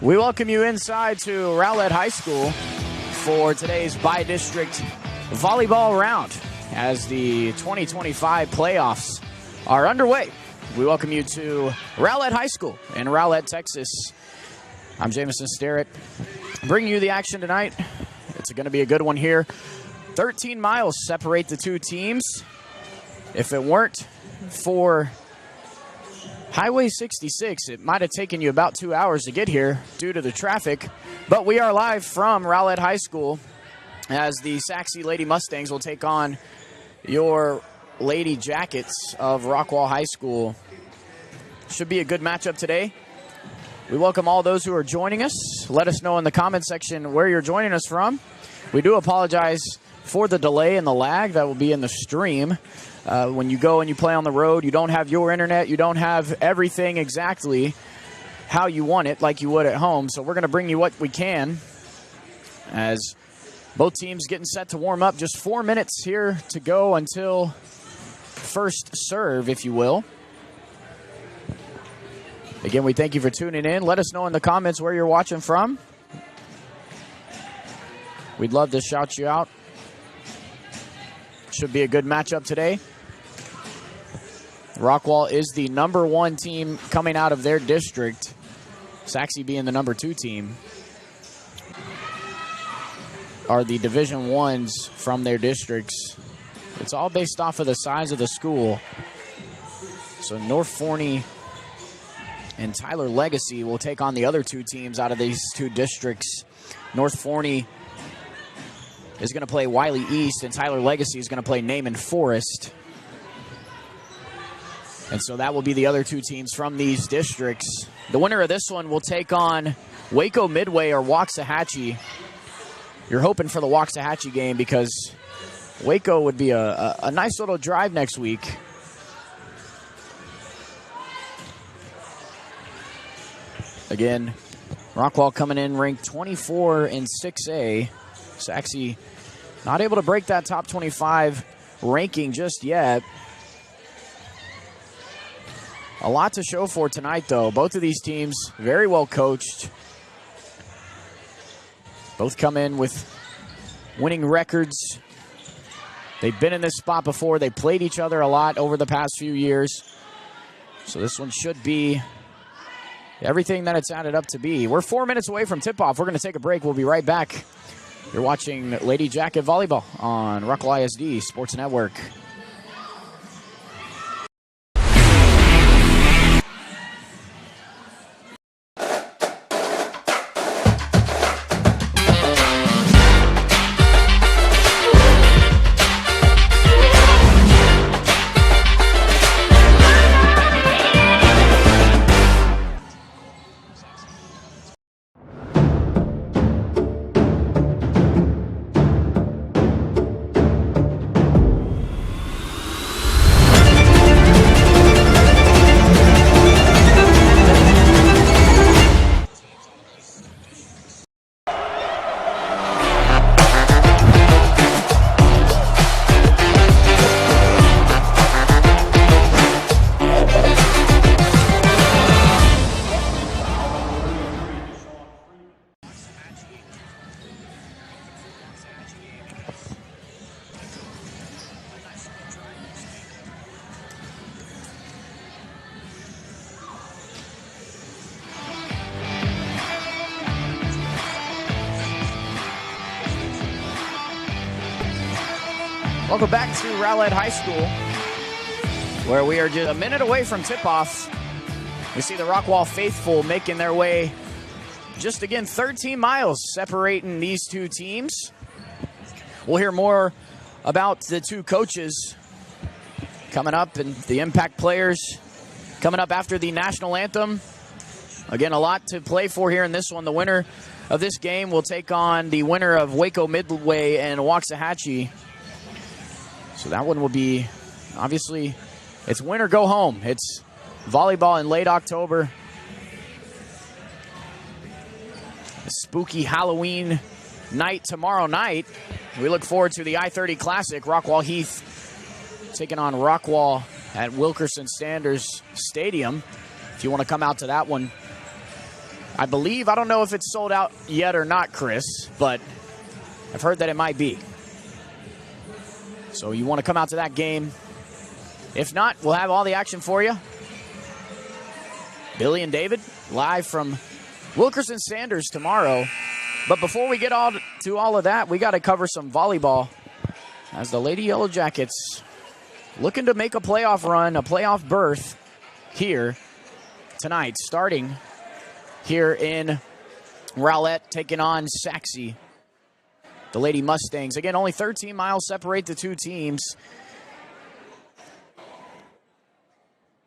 We welcome you inside to Rowlett High School for today's by-district volleyball round as the 2025 playoffs are underway. We welcome you to Rowlett High School in Rowlett, Texas. I'm Jamison Sterrett, bringing you the action tonight. It's going to be a good one here. 13 miles separate the two teams. If it weren't for Highway 66, it might have taken you about 2 hours to get here due to the traffic. But we are live from Rowlett High School as the Sachse Lady Mustangs will take on your Lady Jackets of Rockwall High School. Should be a good matchup today. We welcome all those who are joining us. Let us know in the comment section where you're joining us from. We do apologize for the delay and the lag that will be in the stream. When you go and you play on the road, you don't have your internet, you don't have everything exactly how you want it like you would at home. So we're going to bring you what we can as both teams getting set to warm up. Just 4 minutes here to go until first serve, if you will. Again, we thank you for tuning in. Let us know in the comments where you're watching from. We'd love to shout you out. Should be a good matchup today. Rockwall is the #1 team coming out of their district. Sachse being the #2 team are the Division I's from their districts. It's all based off of the size of the school. So North Forney and Tyler Legacy will take on the other two teams out of these two districts. North Forney is going to play Wiley East, and Tyler Legacy is going to play Naaman Forest. And so that will be the other two teams from these districts. The winner of this one will take on Waco Midway or Waxahachie. You're hoping for the Waxahachie game because Waco would be a nice little drive next week. Again, Rockwall coming in ranked 24 in 6A. Sachse not able to break that top 25 ranking just yet. A lot to show for tonight, though. Both of these teams very well coached. Both come in with winning records. They've been in this spot before. They played each other a lot over the past few years. So this one should be everything that it's added up to be. We're 4 minutes away from tip-off. We're going to take a break. We'll be right back. You're watching Lady Jacket Volleyball on Rockwall ISD Sports Network. Welcome back to Rowlett High School, where we are just a minute away from tip-off. We see the Rockwall faithful making their way just, again, 13 miles separating these two teams. We'll hear more about the two coaches coming up and the impact players coming up after the national anthem. Again, a lot to play for here in this one. The winner of this game will take on the winner of Waco Midway and Waxahachie. So that one will be, obviously, it's win or go home. It's volleyball in late October. A spooky Halloween night tomorrow night. We look forward to the I-30 Classic. Rockwall Heath taking on Rockwall at Wilkerson Sanders Stadium. If you want to come out to that one, I believe, I don't know if it's sold out yet or not, Chris, but I've heard that it might be. So you want to come out to that game. If not, we'll have all the action for you. Billy and David live from Wilkerson Sanders tomorrow. But before we get to all of that, we got to cover some volleyball as the Lady Yellowjackets looking to make a playoff run, a playoff berth here tonight, starting here in Rowlett, taking on Sachse. The Lady Mustangs. Again, only 13 miles separate the two teams.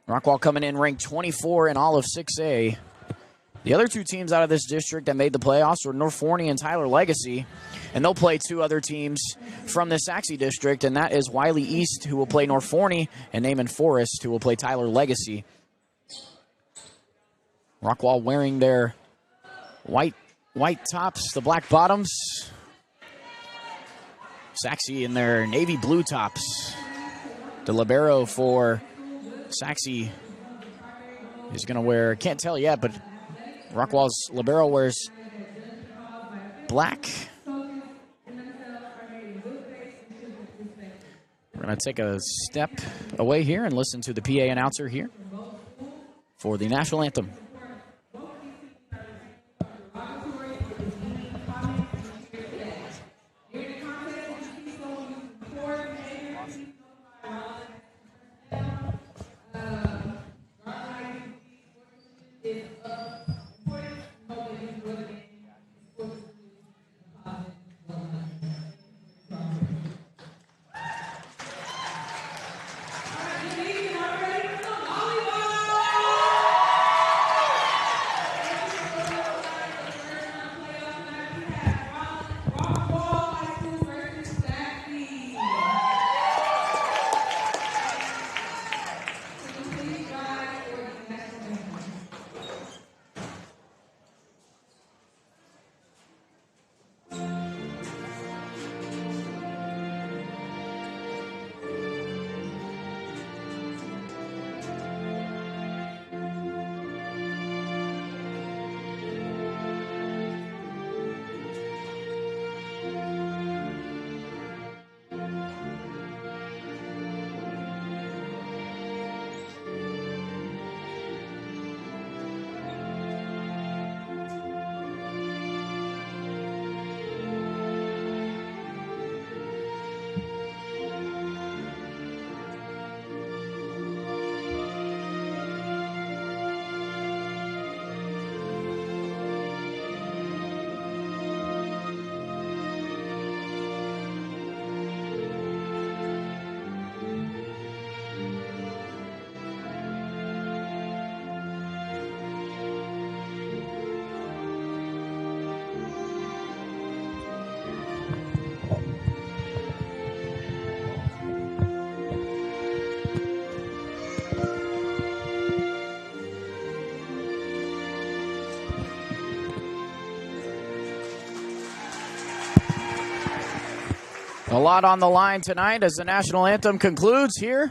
Rockwall coming in ranked 24 in all of 6A. The other two teams out of this district that made the playoffs were North Forney and Tyler Legacy. And they'll play two other teams from the Sachse district, and that is Wiley East, who will play North Forney, and Naaman Forest, who will play Tyler Legacy. Rockwall wearing their white tops, the black bottoms. Sachse in their navy blue tops. The libero for Sachse is going to wear, can't tell yet, but Rockwall's libero wears black. We're going to take a step away here and listen to the PA announcer here for the national anthem. A lot on the line tonight as the national anthem concludes here.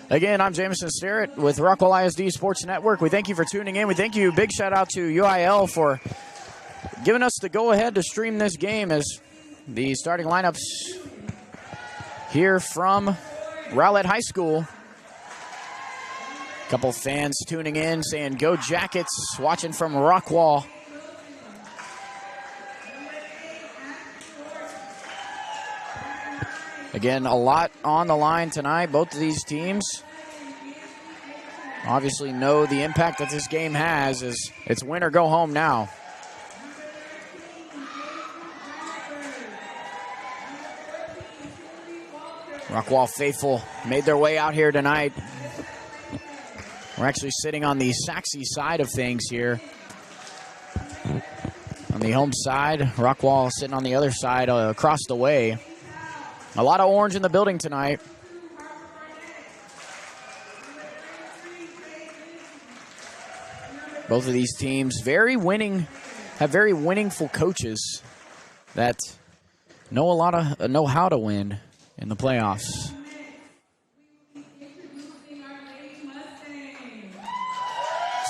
Again, I'm Jameson Sterrett with Rockwall ISD Sports Network. We thank you for tuning in. We thank you. Big shout out to UIL for giving us the go-ahead to stream this game as the starting lineups here from Rowlett High School. A couple fans tuning in saying, "Go Jackets," watching from Rockwall. Again, a lot on the line tonight. Both of these teams obviously know the impact that this game has, as it's win or go home now. Rockwall faithful made their way out here tonight. We're actually sitting on the Sachse side of things here. On the home side, Rockwall sitting on the other side across the way. A lot of orange in the building tonight. Both of these teams have very winningful coaches that know how to win in the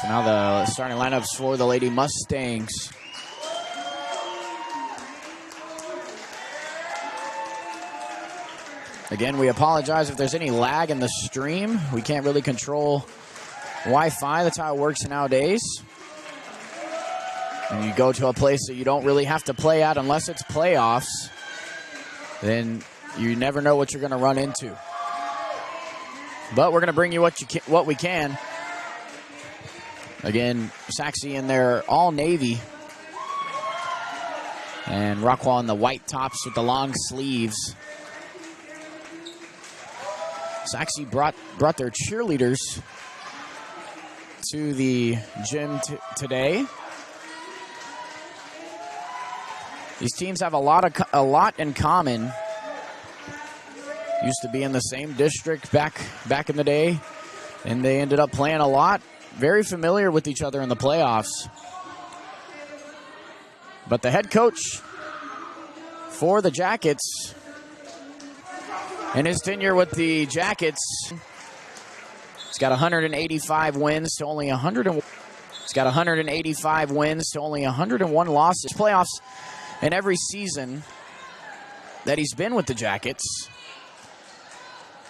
So now the starting lineups for the Lady Mustangs. Again, we apologize if there's any lag in the stream. We can't really control Wi-Fi. That's how it works nowadays. And you go to a place that you don't really have to play at unless it's playoffs, then you never know what you're going to run into. But we're going to bring you what we can. Again, Sachse in their all-navy. And Rockwall in the white tops with the long sleeves. Sachse brought their cheerleaders to the gym today. These teams have a lot in common. Used to be in the same district back in the day, and they ended up playing a lot. Very familiar with each other in the playoffs. But the head coach for the Jackets, in his tenure with the Jackets, he's got 185 wins to only 101. He's got 185 wins to only 101 losses. Playoffs in every season that he's been with the Jackets.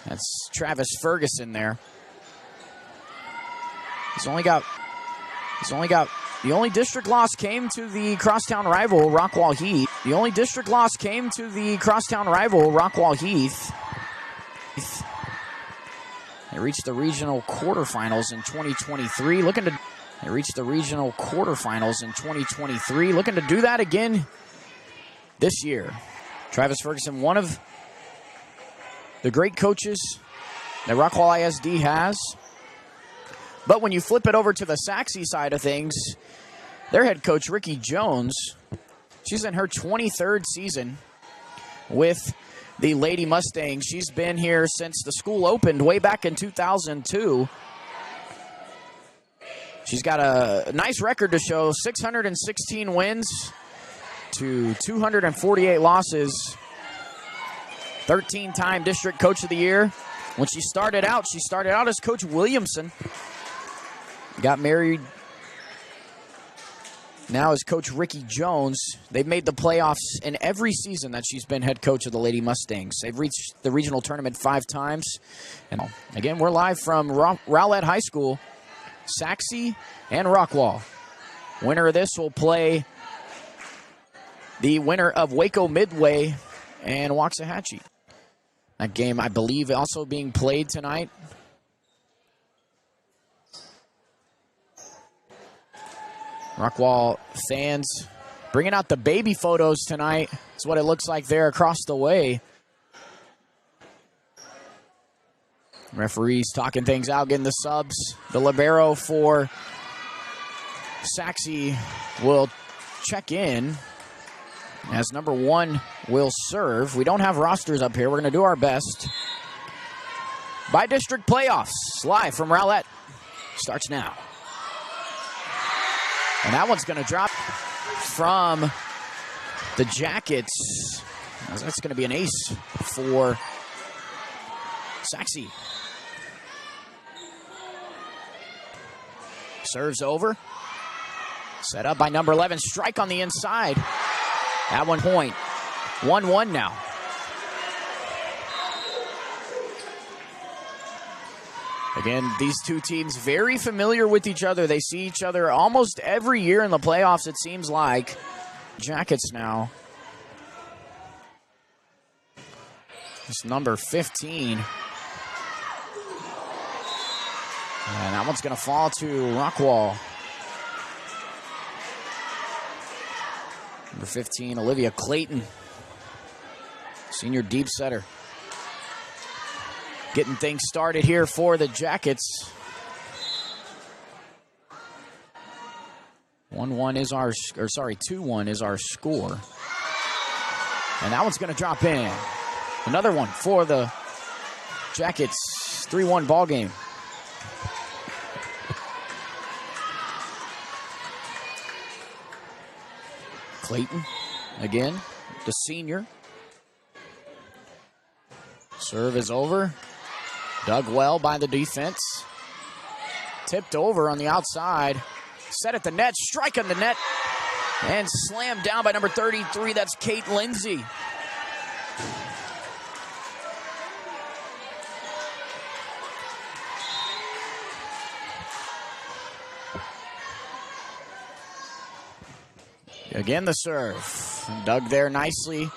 That's Travis Ferguson there. He's only got the only district loss came to the crosstown rival Rockwall Heath. The only district loss came to the crosstown rival Rockwall Heath. They reached the regional quarterfinals in 2023. They reached the regional quarterfinals in 2023. Looking to do that again this year. Travis Ferguson, one of the great coaches that Rockwall ISD has. But when you flip it over to the Sachse side of things, their head coach, Ricky Jones, she's in her 23rd season with the Lady Mustangs. She's been here since the school opened way back in 2002. She's got a nice record to show, 616 wins to 248 losses. 13-time district coach of the year. When she started out as Coach Williamson. Got married now as Coach Ricky Jones. They've made the playoffs in every season that she's been head coach of the Lady Mustangs. They've reached the regional tournament 5 times. And again, we're live from Rowlett High School, Sachse and Rockwall. Winner of this will play the winner of Waco Midway and Waxahachie. That game, I believe, also being played tonight. Rockwall fans bringing out the baby photos tonight. That's what it looks like there across the way. Referees talking things out, getting the subs. The libero for Sachse will check in as number 1 will serve. We don't have rosters up here. We're going to do our best. By district playoffs, live from Rowlett, starts now. And that one's going to drop from the Jackets. That's going to be an ace for Sachse. Serves over. Set up by number 11. Strike on the inside. At 1 point. 1-1 now. Again, these two teams very familiar with each other. They see each other almost every year in the playoffs, it seems like. Jackets now. It's number 15. And that one's going to fall to Rockwall. Number 15, Olivia Clayton. Senior deep setter. Getting things started here for the Jackets. 2-1 is our score. And that one's going to drop in. Another one for the Jackets. 3-1 ball game. Clayton again, the senior. Serve is over. Dug well by the defense. tipped over on the outside. Set at the net, strike on the net, and slammed down by number 33. That's Kate Lindsay. Again, the serve. Dug there nicely.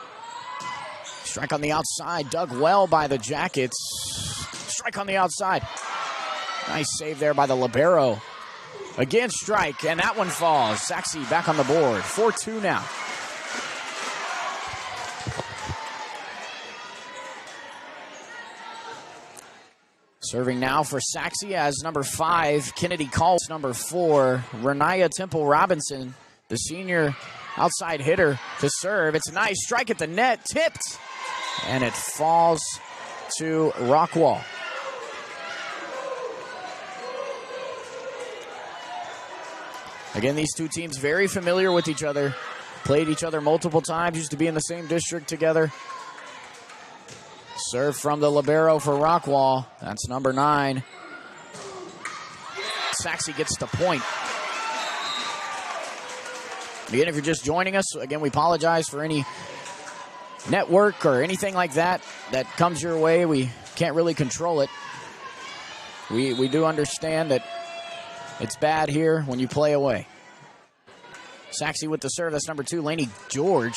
Strike on the outside. Dug well by the Jackets. Strike on the outside. Nice save there by the libero. Again, strike, and that one falls. Sachse back on the board. 4-2 now. Serving now for Sachse as number 5, Kennedy calls number 4, Renaya Temple Robinson, the senior outside hitter to serve. It's a nice strike at the net, tipped, and it falls to Rockwall. Again, these two teams very familiar with each other. Played each other multiple times, used to be in the same district together. Serve from the libero for Rockwall. That's number 9. Sachse gets the point. Again, if you're just joining us, again, we apologize for any network or anything like that that comes your way. We can't really control it. We do understand that it's bad here when you play away. Sachse with the serve. That's number 2, Lainey George.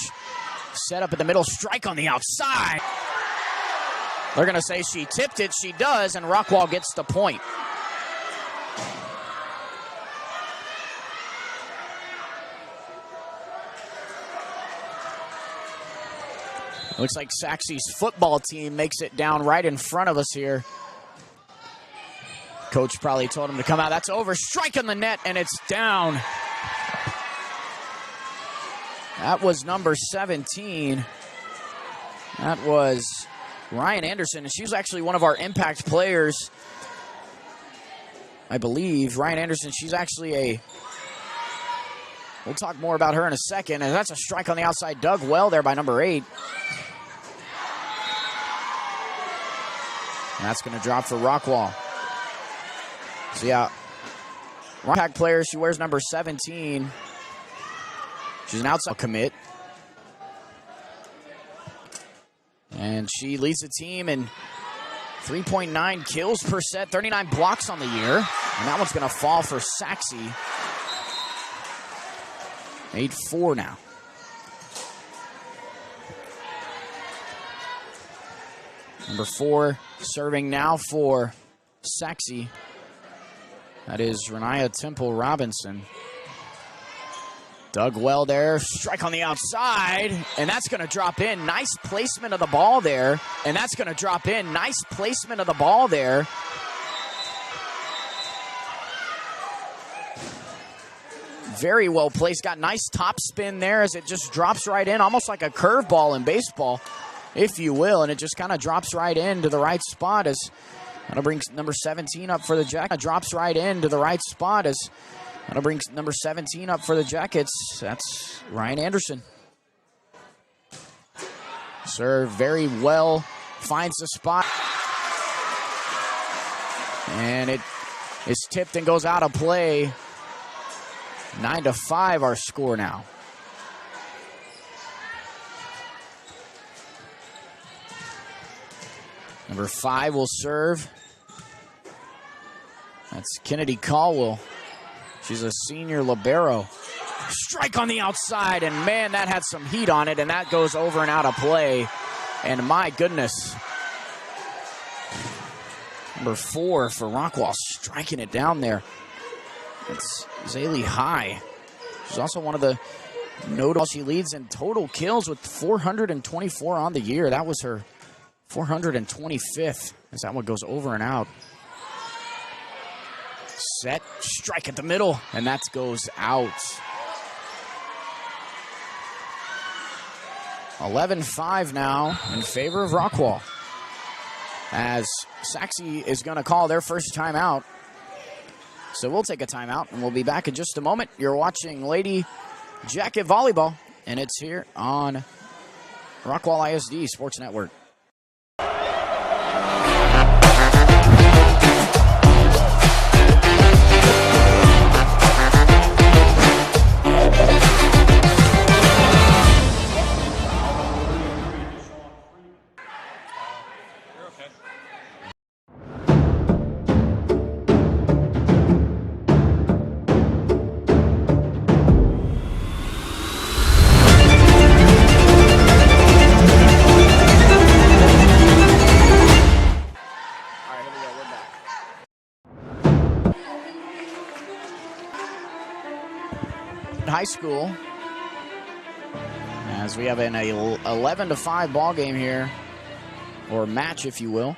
Set up in the middle. Strike on the outside. They're going to say she tipped it. She does, and Rockwall gets the point. Looks like Sachse's football team makes it down right in front of us here. Coach probably told him to come out. That's over. Strike on the net, and it's down. That was number 17. That was Ryan Anderson, and she was actually one of our impact players, I believe. Ryan Anderson, she's actually we'll talk more about her in a second, and that's a strike on the outside. Dug well there by number 8. And that's going to drop for Rockwall. So, yeah, impact player, she wears number 17. She's an outside commit. And she leads the team in 3.9 kills per set, 39 blocks on the year. And that one's going to fall for Sachse. 8-4 now. Number 4 serving now for Sachse. That is Renaya Temple Robinson. Dug well there. Strike on the outside. And that's going to drop in. Nice placement of the ball there. And that's going to drop in. Nice placement of the ball there. Very well placed. Got nice top spin there as it just drops right in. Almost like a curveball in baseball, if you will. And it just kind of drops right into the right spot as that'll bring number 17 up for the Jackets. Drops right into the right spot as that'll bring number 17 up for the Jackets. That's Ryan Anderson. Serve very well. Finds the spot. And it is tipped and goes out of play. 9-5 our score now. Number 5 will serve. That's Kennedy Caldwell. She's a senior libero. Strike on the outside, and man, that had some heat on it, and that goes over and out of play. And my goodness. Number 4 for Rockwall, striking it down there. It's Zaylee High. She's also one of the notable. She leads in total kills with 424 on the year. That was her 425th. As that one goes over and out. Set, strike at the middle, and that goes out. 11-5 now in favor of Rockwall. As Sachse is going to call their first timeout. So we'll take a timeout, and we'll be back in just a moment. You're watching Lady Jacket Volleyball, and it's here on Rockwall ISD Sports Network. High School, as we have an 11-5 ball game here, or match, if you will.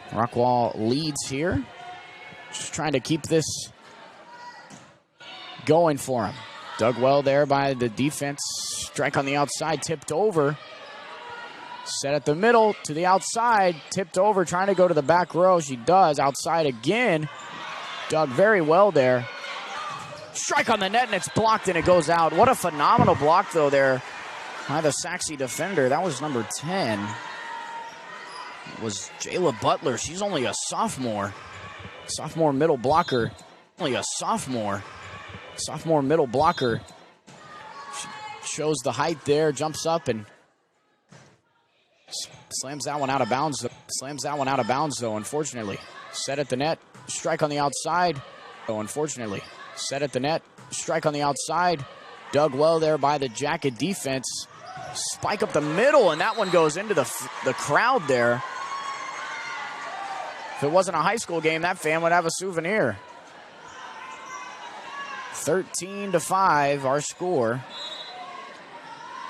Rockwall leads here. Just trying to keep this going for him. Dug well there by the defense. Strike on the outside, tipped over. Set at the middle to the outside, tipped over, trying to go to the back row. She does. Outside again. Dug very well there. Strike on the net, and it's blocked, and it goes out. What a phenomenal block, though, there by the Sachse defender. That was number 10. It was Jayla Butler. She's only a sophomore. Sophomore middle blocker. Only a sophomore. Sophomore middle blocker. She shows the height there, jumps up, and slams that one out of bounds. Slams that one out of bounds, though, unfortunately. Set at the net. Strike on the outside. Oh, unfortunately. Set at the net. Strike on the outside. Dug well there by the Jacket defense. Spike up the middle, and that one goes into the crowd there. If it wasn't a high school game, that fan would have a souvenir. 13-5, our score.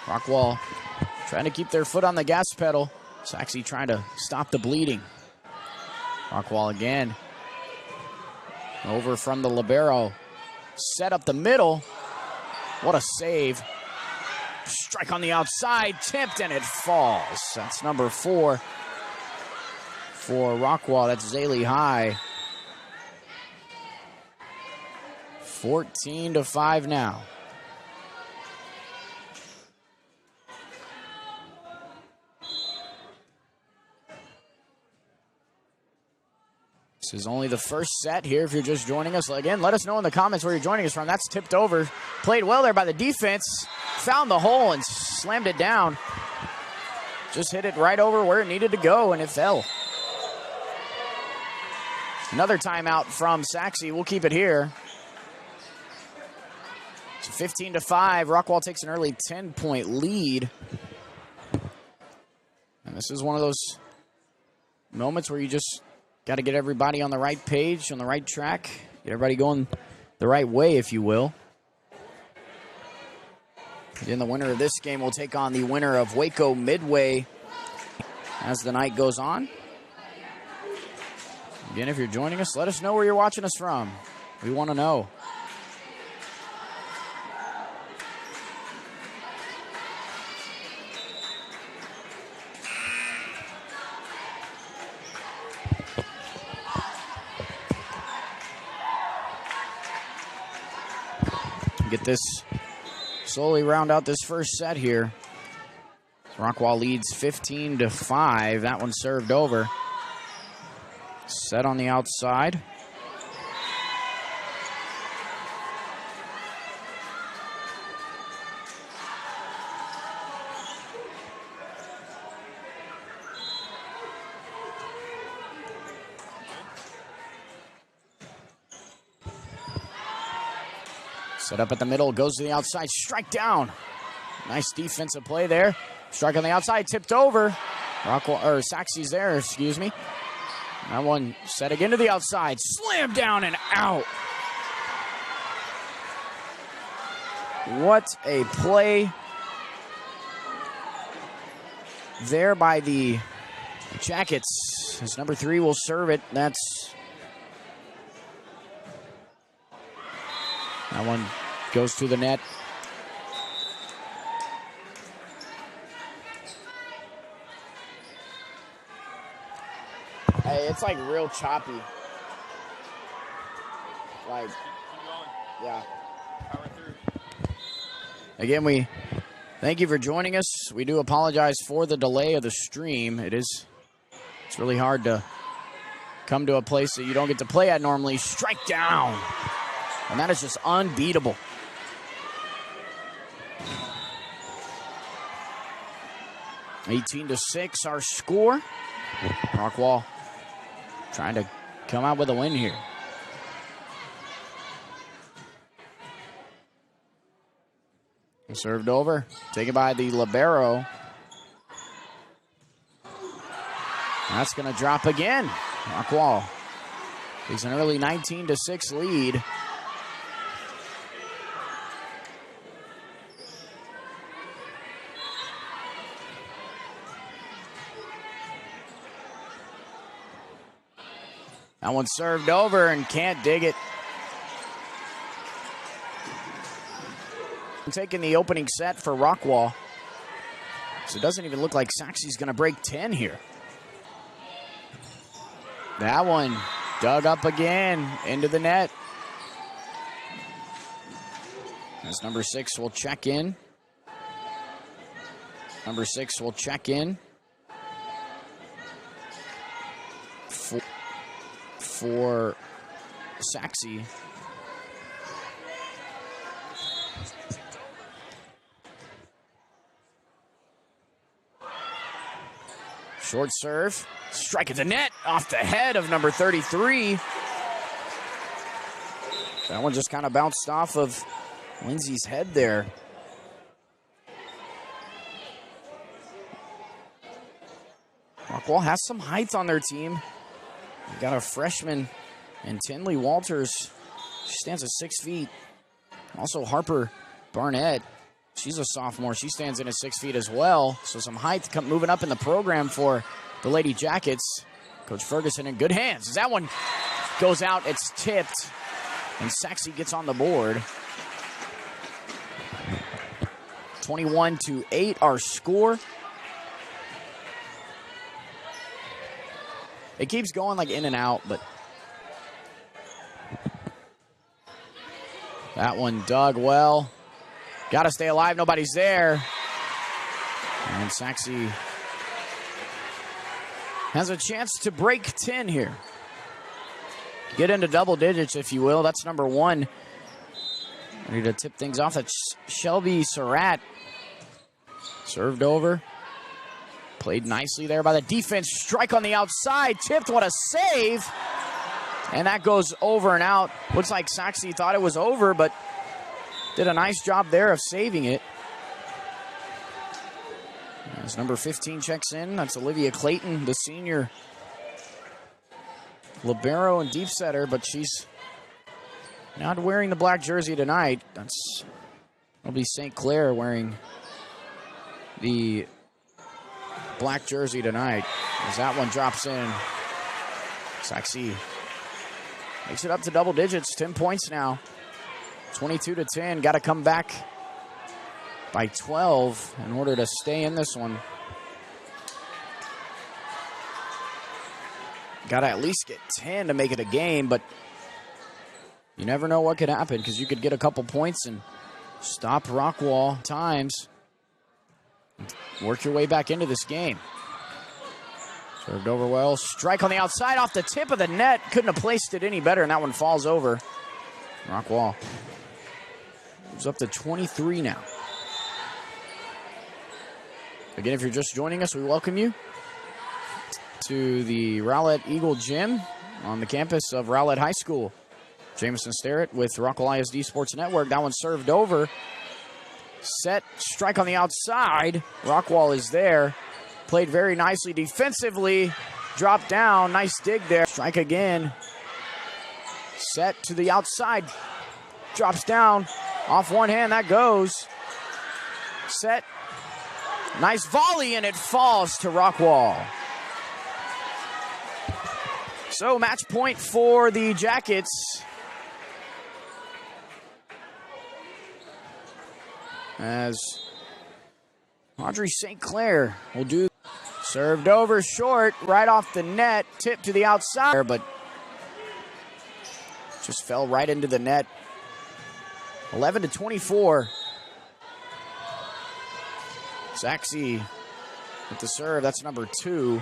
Rockwall trying to keep their foot on the gas pedal. Sachse trying to stop the bleeding. Rockwall again. Over from the libero. Set up the middle. What a save. Strike on the outside. Tipped, and it falls. That's number 4 for Rockwall. That's Zaylee High. 14-5 now. This is only the first set here if you're just joining us. Again, let us know in the comments where you're joining us from. That's tipped over. Played well there by the defense. Found the hole and slammed it down. Just hit it right over where it needed to go, and it fell. Another timeout from Sachse. We'll keep it here. It's 15-5. Rockwall takes an early 10-point lead. And this is one of those moments where you just got to get everybody on the right page, on the right track. Get everybody going the right way, if you will. Then the winner of this game will take on the winner of Waco Midway as the night goes on. Again, if you're joining us, let us know where you're watching us from. We want to know. Get this, slowly round out this first set here. Rockwall leads 15-5. That one served over. Set on the outside. Set up at the middle, goes to the outside, strike down. Nice defensive play there. Strike on the outside, tipped over. Rockwall, or Sachse's there, excuse me. That one set again to the outside, slam down and out. What a play there by the Jackets. As number 3 will serve it. That one goes to the net. Hey, it's like real choppy. Like, yeah. Power through. Again, we thank you for joining us. We do apologize for the delay of the stream. It's really hard to come to a place that you don't get to play at normally. Strike down. And that is just unbeatable. (18-6) our score. Rockwall trying to come out with a win here. Served over, taken by the libero. That's going to drop again. Rockwall takes an early 19-6 lead. That one served over and can't dig it. Taking the opening set for Rockwall. So it doesn't even look like Sachse's going to break 10 here. That one dug up again into the net. As number 6 will check in. Number 6 will check in. For Sachse. Short serve. Strike at the net off the head of number 33. That one just kind of bounced off of Lindsay's head there. Rockwall has some height on their team. We got a freshman and Tinley Walters. She stands at 6 feet. Also Harper Barnett. She's a sophomore. She stands in at 6 feet as well. So some height moving up in the program for the Lady Jackets. Coach Ferguson in good hands. As that one goes out, it's tipped. And Sachse gets on the board. 21-8 our score. It keeps going like in and out, but that one dug well. Got to stay alive. Nobody's there. And Sachse has a chance to break 10 here. Get into double digits, if you will. That's number 1. Ready to tip things off. That's Shelby Surratt. Served over. Played nicely there by the defense. Strike on the outside. Tipped. What a save. And that goes over and out. Looks like Sachse thought it was over, but did a nice job there of saving it. As number 15 checks in, that's Olivia Clayton, the senior libero and deep setter, but she's not wearing the black jersey tonight. That'll be St. Clair wearing the black jersey tonight. As that one drops in, Sachse makes it up to double digits, 10 points now. 22-10, got to come back by 12 in order to stay in this one. Got to at least get 10 to make it a game, but you never know what could happen because you could get a couple points and stop Rockwall times. Work your way back into this game. Served over well. Strike on the outside off the tip of the net. Couldn't have placed it any better, and that one falls over. Rockwall moves up to 23 now. Again, if you're just joining us, we welcome you to the Rowlett Eagle Gym on the campus of Rowlett High School. Jamison Starrett with Rockwall ISD Sports Network. That one served over. Set, strike on the outside. Rockwall is there. Played very nicely defensively. Dropped down. Nice dig there. Strike again. Set to the outside. Drops down. Off one hand, that goes. Set. Nice volley, and it falls to Rockwall. So, match point for the Jackets. As Audrey St. Clair will do. Served over short, right off the net. Tip to the outside, but just fell right into the net. 11-24. Sachse with the serve. That's number 2.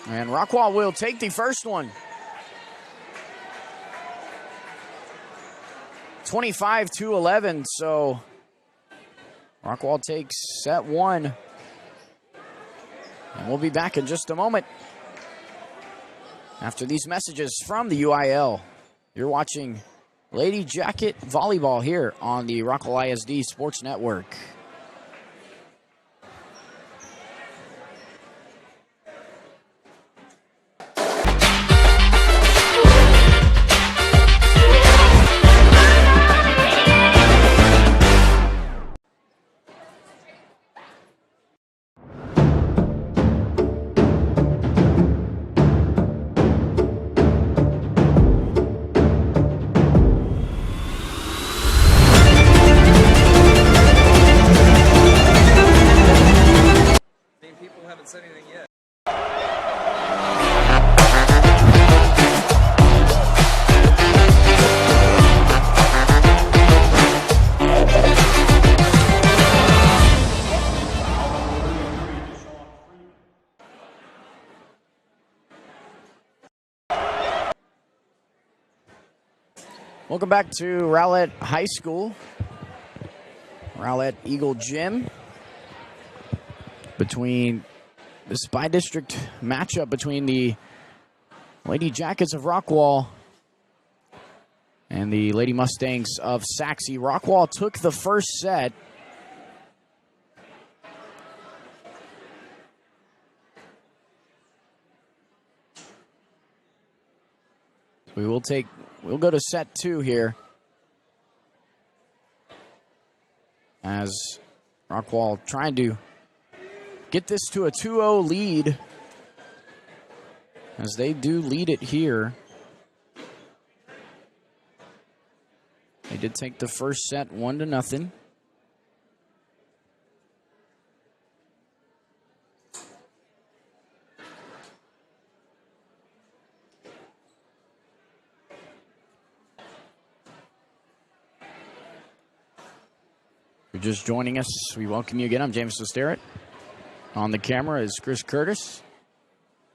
And Rockwall will take the first one. 25-11, so Rockwall takes set 1. And we'll be back in just a moment after these messages from the UIL. You're watching Lady Jacket Volleyball here on the Rockwall ISD Sports Network. haven't said anything yet. Welcome back to Rowlett High School. Rowlett Eagle Gym. Between this by-district matchup between the Lady Jackets of Rockwall and the Lady Mustangs of Sachse. Rockwall took the first set. We'll go to set 2 here, as Rockwall trying to get this to a 2-0 lead, as they do lead it here. They did take the first set 1-0. If you're just joining us, we welcome you again. I'm James Starrett. On the camera is Chris Curtis,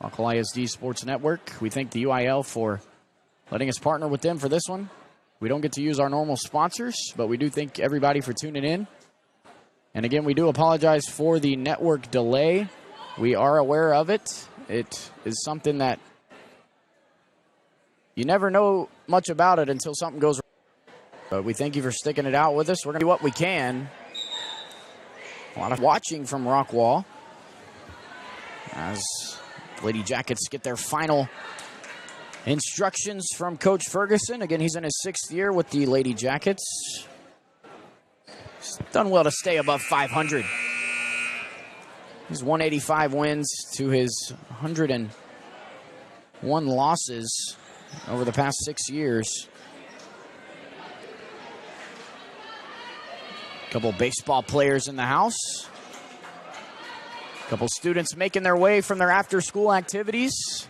Rockwall ISD Sports Network. We thank the UIL for letting us partner with them for this one. We don't get to use our normal sponsors, but we do thank everybody for tuning in. And again, we do apologize for the network delay. We are aware of it. It is something that you never know much about it until something goes wrong. But we thank you for sticking it out with us. We're going to do what we can. A lot of watching from Rockwall as Lady Jackets get their final instructions from Coach Ferguson. Again, he's in his 6th year with the Lady Jackets. He's done well to stay above 500. He's 185 wins to his 101 losses over the past 6 years. A couple baseball players in the house. A couple students making their way from their after-school activities.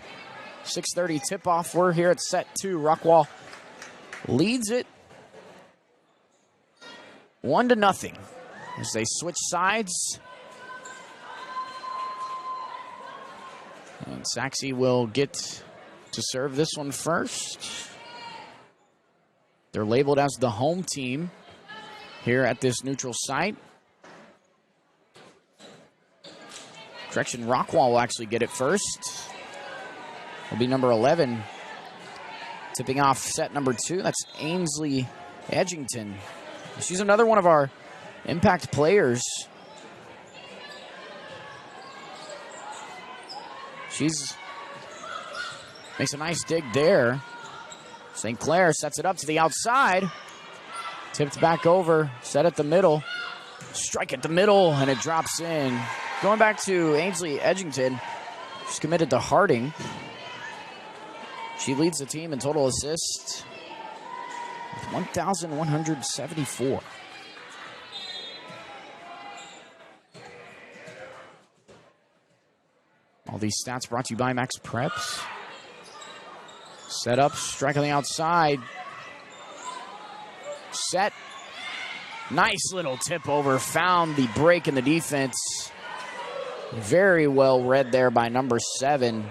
6:30 tip-off. We're here at set 2. Rockwall leads it 1-0 as they switch sides. And Sachse will get to serve this one first. They're labeled as the home team here at this neutral site. Correction, Rockwall will actually get it first. It'll be number 11. Tipping off set number 2. That's Ainsley Edgington. She's another one of our impact players. She's makes a nice dig there. St. Clair sets it up to the outside. Tipped back over, set at the middle. Strike at the middle, and it drops in. Going back to Ainsley Edgington, she's committed to Harding. She leads the team in total assists with 1,174. All these stats brought to you by Max Preps. Set up, strike on the outside. Set. Nice little tip over. Found the break in the defense. Very well read there by number 7.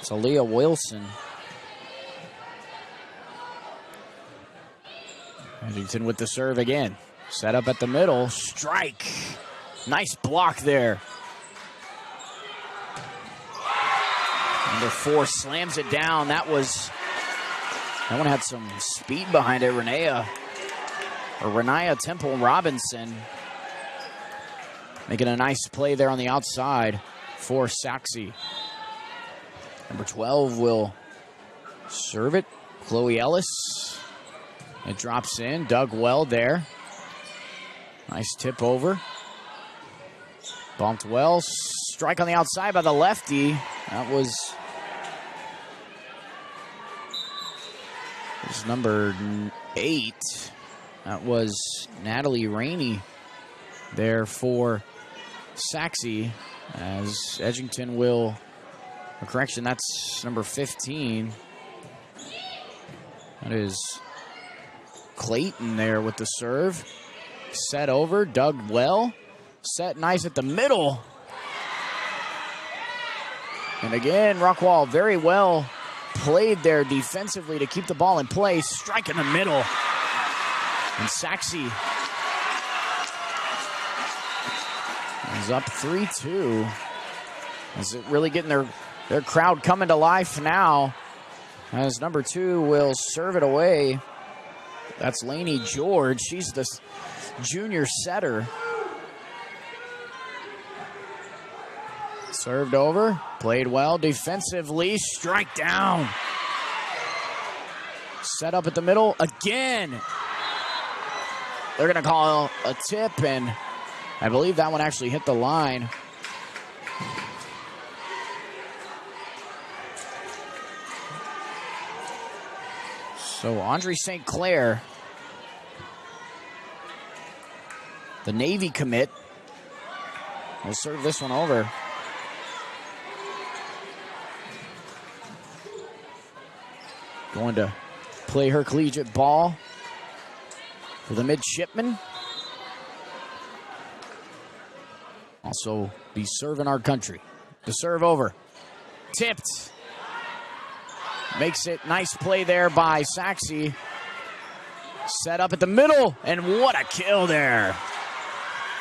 It's Aaliyah Wilson. Edgington with the serve again. Set up at the middle. Strike. Nice block there. Number 4 slams it down. That one had some speed behind it. Renaya Temple Robinson making a nice play there on the outside for Sachse. Number 12 will serve it. Chloe Ellis. It drops in. Dug well there. Nice tip over. Bumped well. Strike on the outside by the lefty. That was number 8. That was Natalie Rainey there for Sachse, as Edgington will, a correction, that's number 15. That is Clayton there with the serve. Set over, dug well. Set nice at the middle. And again, Rockwall very well played there defensively to keep the ball in place. Strike in the middle. And Sachse is up 3-2. Is it really getting their crowd coming to life now? As number 2 will serve it away. That's Lainey George. She's the junior setter. Served over, played well defensively, strike down. Set up at the middle again. They're going to call a tip, and I believe that one actually hit the line. So Andre St. Clair, the Navy commit, will serve this one over. Going to play her collegiate ball for the midshipmen. Also be serving our country. The serve over. Tipped. Makes it, nice play there by Sachse. Set up at the middle, and what a kill there.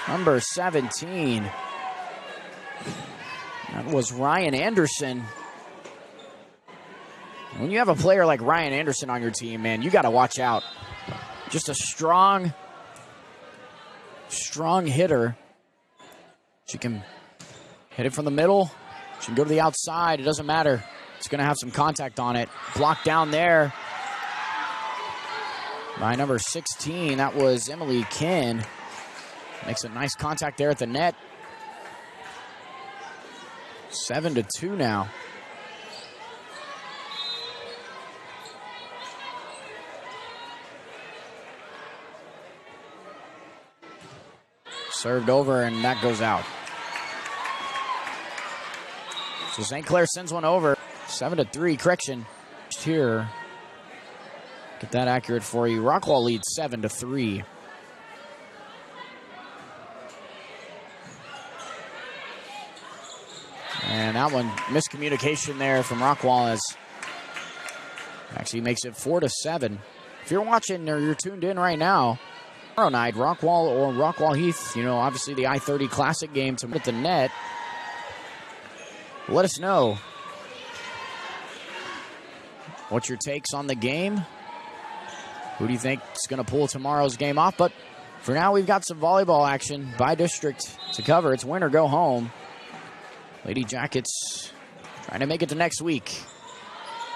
Number 17. That was Ryan Anderson. When you have a player like Ryan Anderson on your team, man, you got to watch out. Just a strong hitter. She can hit it from the middle. She can go to the outside. It doesn't matter. It's going to have some contact on it. Blocked down there by number 16. That was Emily Ken. Makes a nice contact there at the net. 7-2 now. Served over, and that goes out. So St. Clair sends one over. 7-3, correction. Here, get that accurate for you. Rockwall leads 7-3. And that one, miscommunication there from Rockwall, as actually makes it 4-7. If you're watching or you're tuned in right now, tomorrow night, Rockwall or Rockwall Heath, obviously the I-30 Classic game to hit the net. Let us know what's your takes on the game. Who do you think is going to pull tomorrow's game off? But for now, we've got some volleyball action by district to cover. It's win or go home. Lady Jackets trying to make it to next week.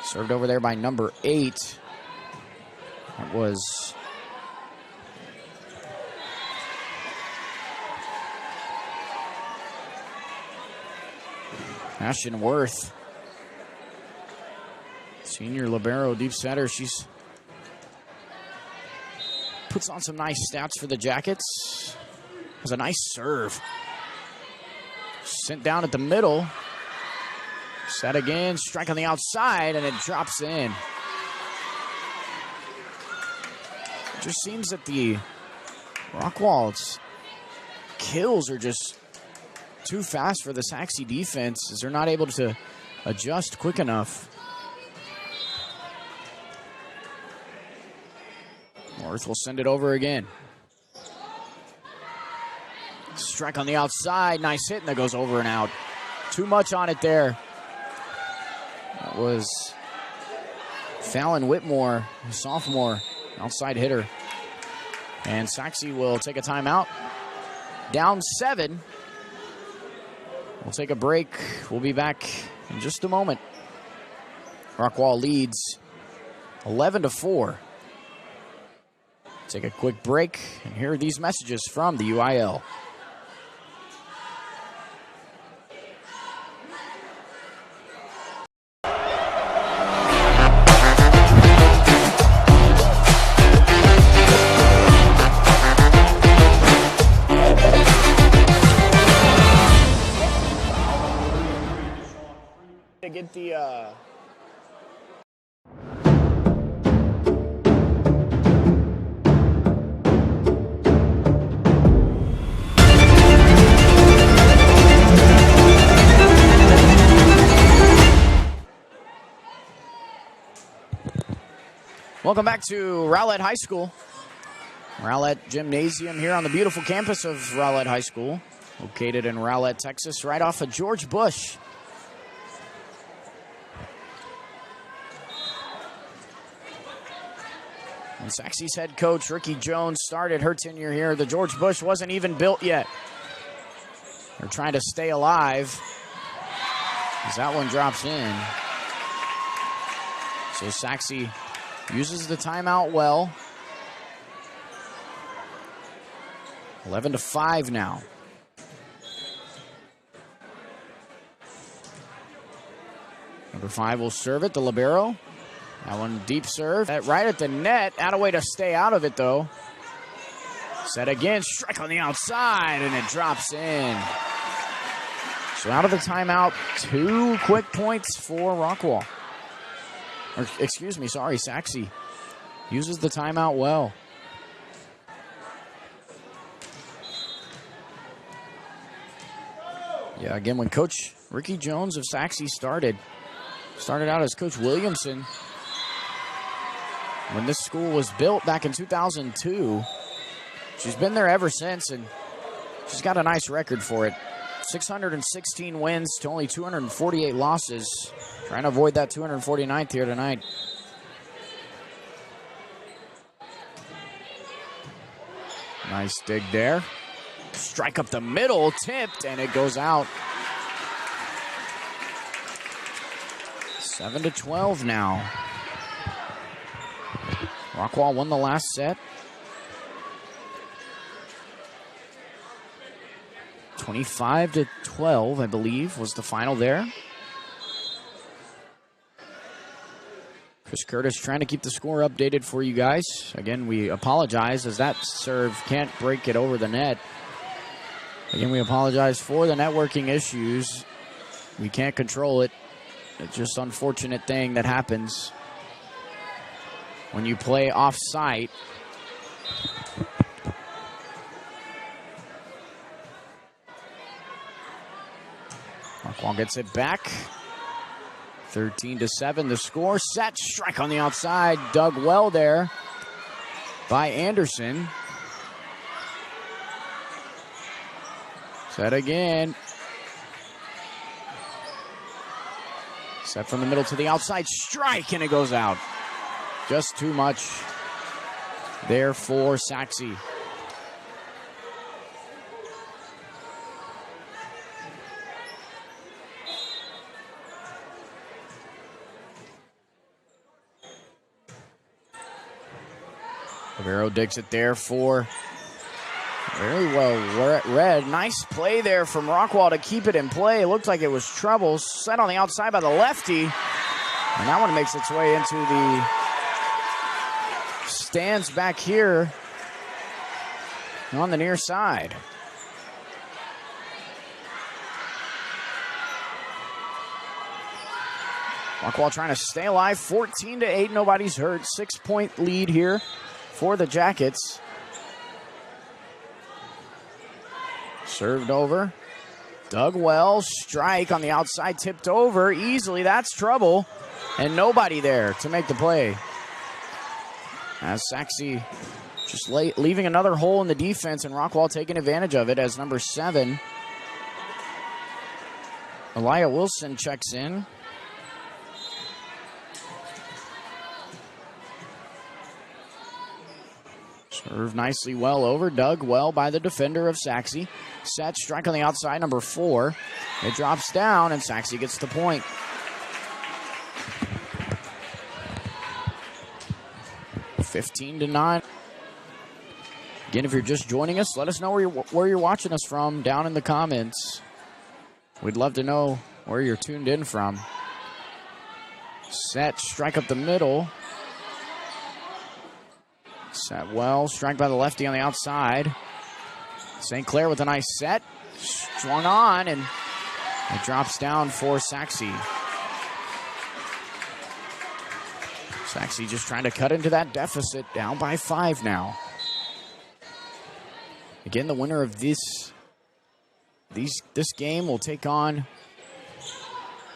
Served over there by number 8. That was Ashton Worth. Senior libero deep setter. She's puts on some nice stats for the Jackets. Has a nice serve. Sent down at the middle. Set again. Strike on the outside, and it drops in. It just seems that the Rockwall's kills are just too fast for the Sachse defense, as they're not able to adjust quick enough. Worth will send it over again. Strike on the outside. Nice hit, and that goes over and out. Too much on it there. That was Fallon Whitmore, a sophomore, outside hitter. And Sachse will take a timeout. Down 7. We'll take a break. We'll be back in just a moment. Rockwall leads 11-4. Take a quick break and hear these messages from the UIL. to get the Welcome back to Rowlett High School. Rowlett Gymnasium here on the beautiful campus of Rowlett High School, located in Rowlett, Texas, right off of George Bush. And Sachse's head coach, Ricky Jones, started her tenure here. The George Bush wasn't even built yet. They're trying to stay alive as that one drops in. So Sachse uses the timeout well. 11-5 now. Number 5 will serve it, the libero. That one deep serve. Right at the net. Out a way to stay out of it, though. Set again. Strike on the outside, and it drops in. So out of the timeout, 2 quick points for Rockwall. Or, excuse me, sorry, Sachse uses the timeout well. Yeah, again, when Coach Ricky Jones of Sachse started out as Coach Williamson when this school was built back in 2002. She's been there ever since, and she's got a nice record for it. 616 wins to only 248 losses. Trying to avoid that 249th here tonight. Nice dig there. Strike up the middle, tipped, and it goes out. 7-12 now. Rockwall won the last set. 25-12, I believe, was the final there. Chris Curtis trying to keep the score updated for you guys. Again, we apologize as that serve can't break it over the net. Again, we apologize for the networking issues. We can't control it. It's just an unfortunate thing that happens when you play off-site. Rockwall gets it back. 13-7 the score. Set, strike on the outside. Dug well there by Anderson. Set again. Set from the middle to the outside. Strike, and it goes out. Just too much there for Sachse. Rivero digs it there for very well read. Nice play there from Rockwall to keep it in play. It looked like it was trouble. Set on the outside by the lefty. And that one makes its way into the stands back here on the near side. Rockwall trying to stay alive. 14-8. Nobody's hurt. 6-point lead here for the Jackets. Served over. Dug well. Strike on the outside. Tipped over easily. That's trouble. And nobody there to make the play. As Sachse just leaving another hole in the defense, and Rockwall taking advantage of it as number 7, Elia Wilson, checks in. Served nicely well over. Dug well by the defender of Sachse. Set, strike on the outside, number 4. It drops down, and Sachse gets the point. (15-9). Again, if you're just joining us, let us know where you're watching us from down in the comments. We'd love to know where you're tuned in from. Set, strike up the middle. Set well, strike by the lefty on the outside. St. Clair with a nice set. Swung on, and it drops down for Sachse. Sachse just trying to cut into that deficit, down by 5 now. Again, the winner of this game will take on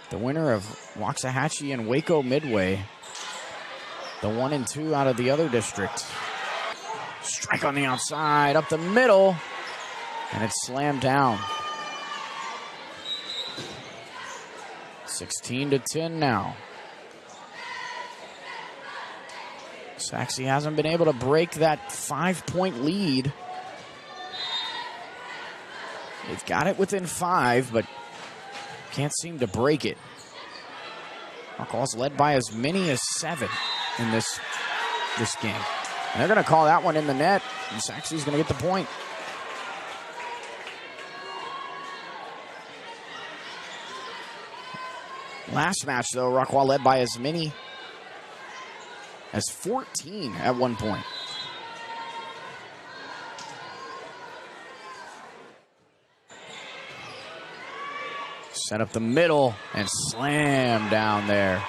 the winner of Waxahachie and Waco Midway, the 1 and 2 out of the other district. Strike on the outside, up the middle, and it's slammed down. 16-10 now. Sachse hasn't been able to break that 5-point lead. They've got it within 5, but can't seem to break it. Rockwall's led by as many as 7 in this game. And they're going to call that one in the net, and Sachse's going to get the point. Last match, though, Rockwall led by as many as 14 at one point. Set up the middle and slam down there.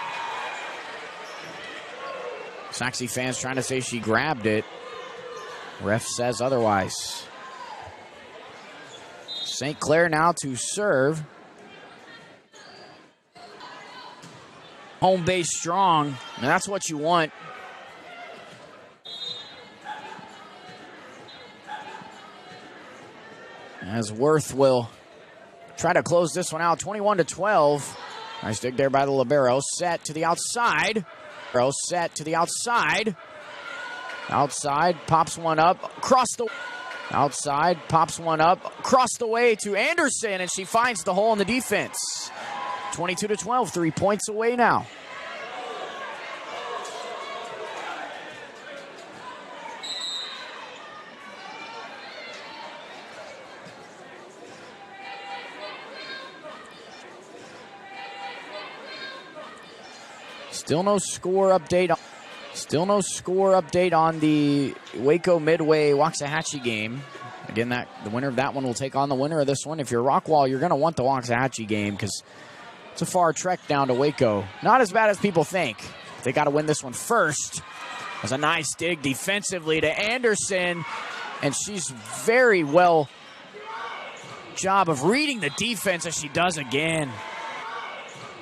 Sachse fans trying to say she grabbed it. Ref says otherwise. St. Clair now to serve. Home base strong, and that's what you want. As Worth will try to close this one out, 21-12. Nice dig there by the libero. Set to the outside. Set to the outside. Outside, pops one up, across the... Outside, pops one up, across the way to Anderson, and she finds the hole in the defense. 22-12, 3 points away now. Still no score update. Still no score update on the Waco Midway Waxahachie game. Again, the winner of that one will take on the winner of this one. If you're Rockwall, you're going to want the Waxahachie game because it's a far trek down to Waco. Not as bad as people think. They got to win this one first. There's a nice dig defensively to Anderson, and she's very well job of reading the defense as she does again.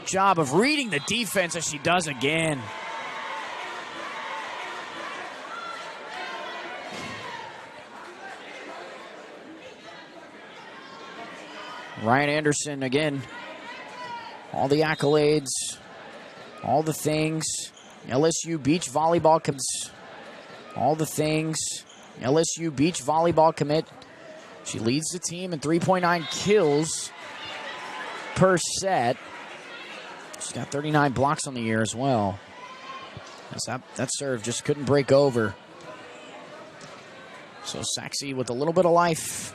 Job of reading the defense as she does again. Ryan Anderson again. All the accolades, all the things. LSU Beach Volleyball comes. All the things. LSU Beach Volleyball commit. She leads the team in 3.9 kills per set. She's got 39 blocks on the year as well. That serve just couldn't break over. So Sachse with a little bit of life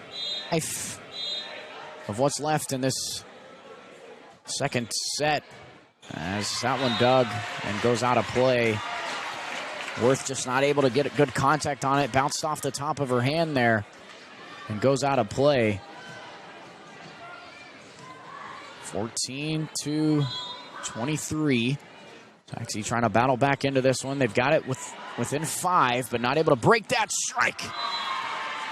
of what's left in this second set. As that one dug and goes out of play. Worth just not able to get a good contact on it. Bounced off the top of her hand there and goes out of play. 14-23. Sachse trying to battle back into this one. They've got it within 5, but not able to break that strike.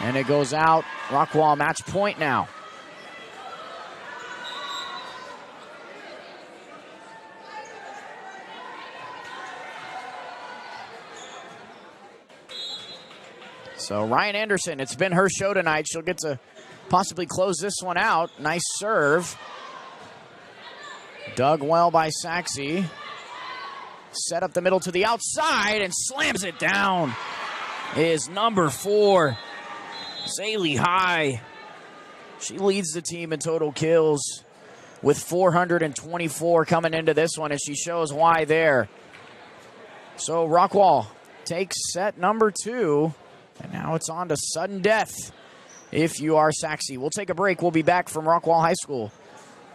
And it goes out. Rockwall match point now. So Ryan Anderson, it's been her show tonight. She'll get to possibly close this one out. Nice serve. Dug well by Sachse. Set up the middle to the outside and slams it down. Is number 4, Zaylee High. She leads the team in total kills with 424 coming into this one, and she shows why there. So Rockwall takes set number 2. And now it's on to sudden death if you are Sachse. We'll take a break. We'll be back from Rockwall High School.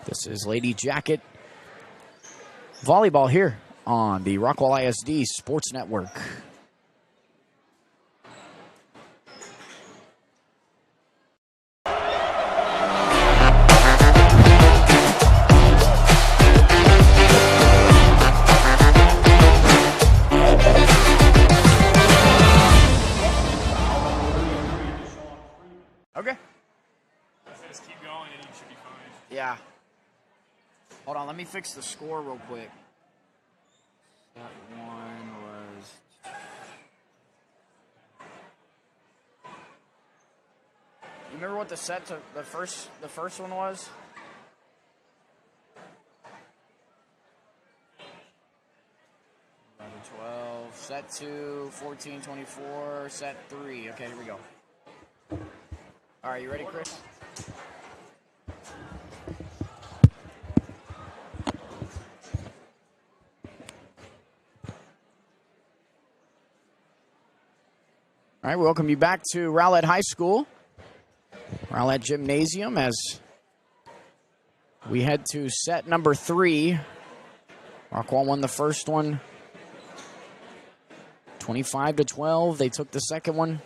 This is Lady Jacket Volleyball here on the Rockwall ISD Sports Network. Okay. Just keep going and you should be fine. Yeah. Hold on, let me fix the score real quick. That one was... You remember what the first one was? Number 12, set 2, 14-24, set 3. Okay, here we go. All right, you ready, Chris? All right, welcome you back to Rowlett High School, Rowlett Gymnasium, as we head to set number 3. Rockwall won the first one, 25-12. They took the second one,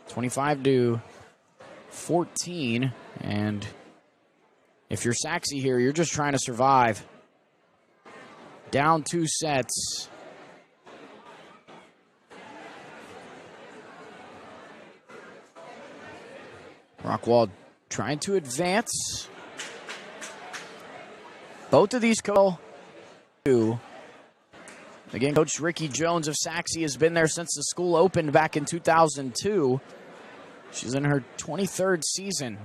25-14. And if you're Sachse here, you're just trying to survive. Down 2 sets. Rockwall trying to advance. Both of these again, Coach Ricky Jones of Sachse has been there since the school opened back in 2002. She's in her 23rd season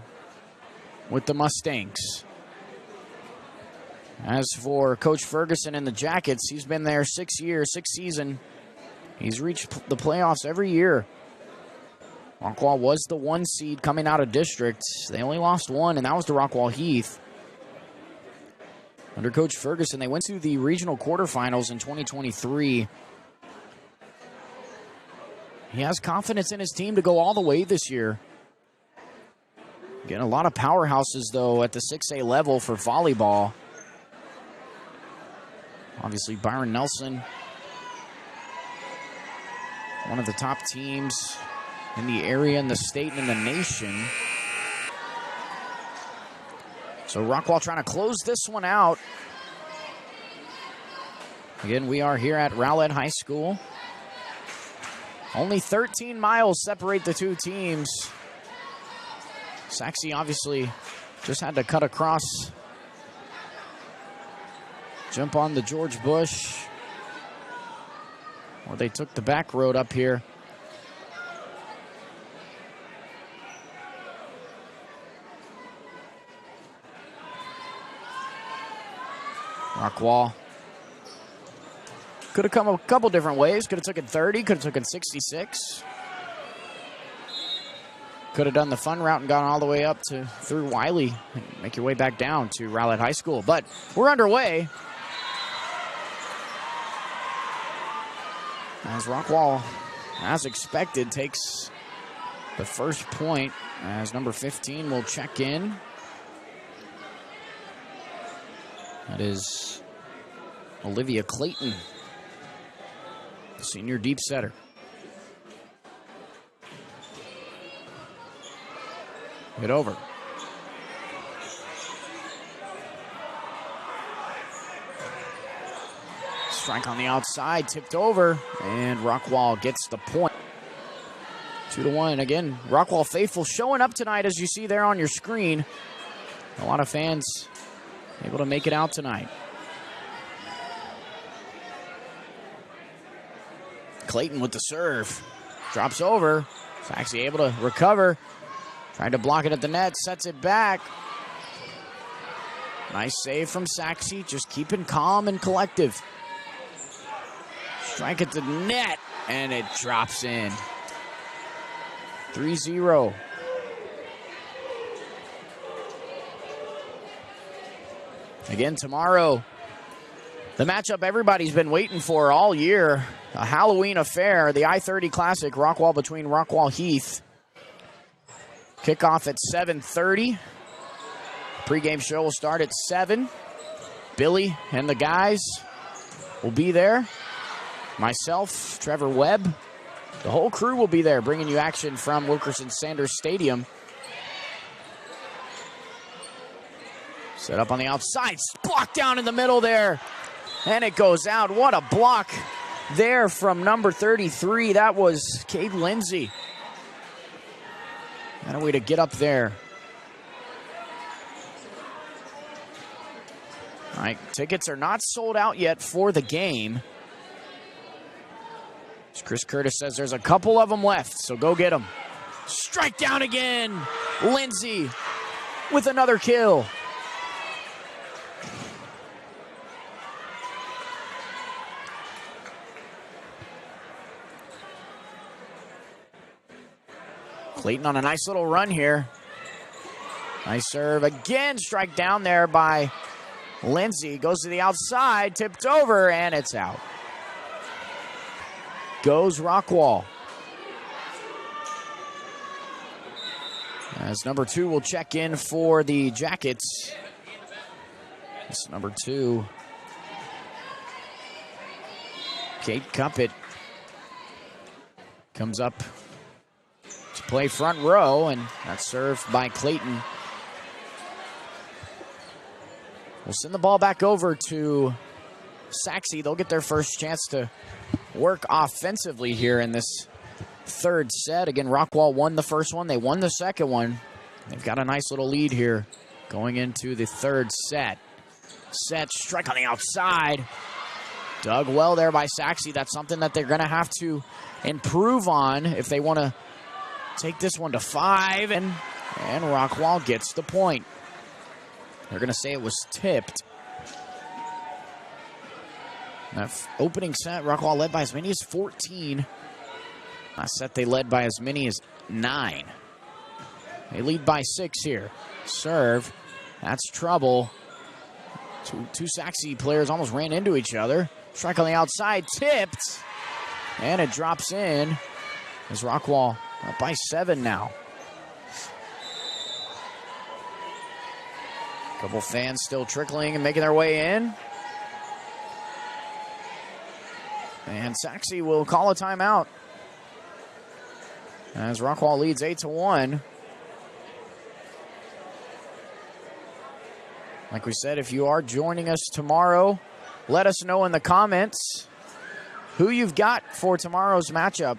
with the Mustangs. As for Coach Ferguson and the Jackets, he's been there 6 years, 6th season. He's reached the playoffs every year. Rockwall was the 1 seed coming out of district. They only lost 1, and that was to Rockwall Heath. Under Coach Ferguson, they went to the regional quarterfinals in 2023. He has confidence in his team to go all the way this year. Getting a lot of powerhouses, though, at the 6A level for volleyball. Obviously, Byron Nelson, one of the top teams in the area, in the state, and in the nation. So Rockwall trying to close this one out. Again, we are here at Rowlett High School. Only 13 miles separate the two teams. Sachse obviously just had to cut across. Jump on the George Bush. Or they took the back road up here. Rockwall could have come a couple different ways. Could have taken 30, could have taken 66. Could have done the fun route and gone all the way up to through Wiley and make your way back down to Rowlett High School. But we're underway. As Rockwall, as expected, takes the first point as number 15 will check in. That is Olivia Clayton, the senior deep setter. Hit over. Strike on the outside, tipped over, and Rockwall gets the point. 2-1. Again, Rockwall faithful showing up tonight, as you see there on your screen. A lot of fans able to make it out tonight. Clayton with the serve. Drops over. Sachse able to recover. Trying to block it at the net. Sets it back. Nice save from Sachse. Just keeping calm and collective. Strike at the net. And it drops in. 3-0. Again, tomorrow, the matchup everybody's been waiting for all year. A Halloween affair, the I-30 Classic, Rockwall between Rockwall Heath. Kickoff at 7:30. Pre-game show will start at 7. Billy and the guys will be there. Myself, Trevor Webb. The whole crew will be there, bringing you action from Wilkerson Sanders Stadium. Set up on the outside, blocked down in the middle there, and it goes out. What a block there from number 33. That was Cade Lindsay. And a way to get up there. All right, tickets are not sold out yet for the game. As Chris Curtis says, there's a couple of them left, so go get them. Strike down again. Lindsay with another kill. Clayton on a nice little run here. Nice serve. Again, strike down there by Lindsay. Goes to the outside, tipped over, and it's out. Goes Rockwall. As number 2 will check in for the Jackets. It's number 2. Kate Cuppett comes up to play front row, and that's served by Clayton. We'll send the ball back over to Sachse. They'll get their first chance to work offensively here in this third set. Again, Rockwall won the first one. They won the second one. They've got a nice little lead here going into the third set. Set, strike on the outside. Dug well there by Sachse. That's something that they're going to have to improve on if they want to take this one to 5. And Rockwall gets the point. They're going to say it was tipped. That opening set, Rockwall led by as many as 14. Last set they led by as many as 9. They lead by 6 here. Serve. That's trouble. Two Sachse players almost ran into each other. Strike on the outside, tipped. And it drops in as Rockwall up by 7 now. A couple fans still trickling and making their way in. And Sachse will call a timeout as Rockwall leads 8-1. Like we said, if you are joining us tomorrow, let us know in the comments who you've got for tomorrow's matchup.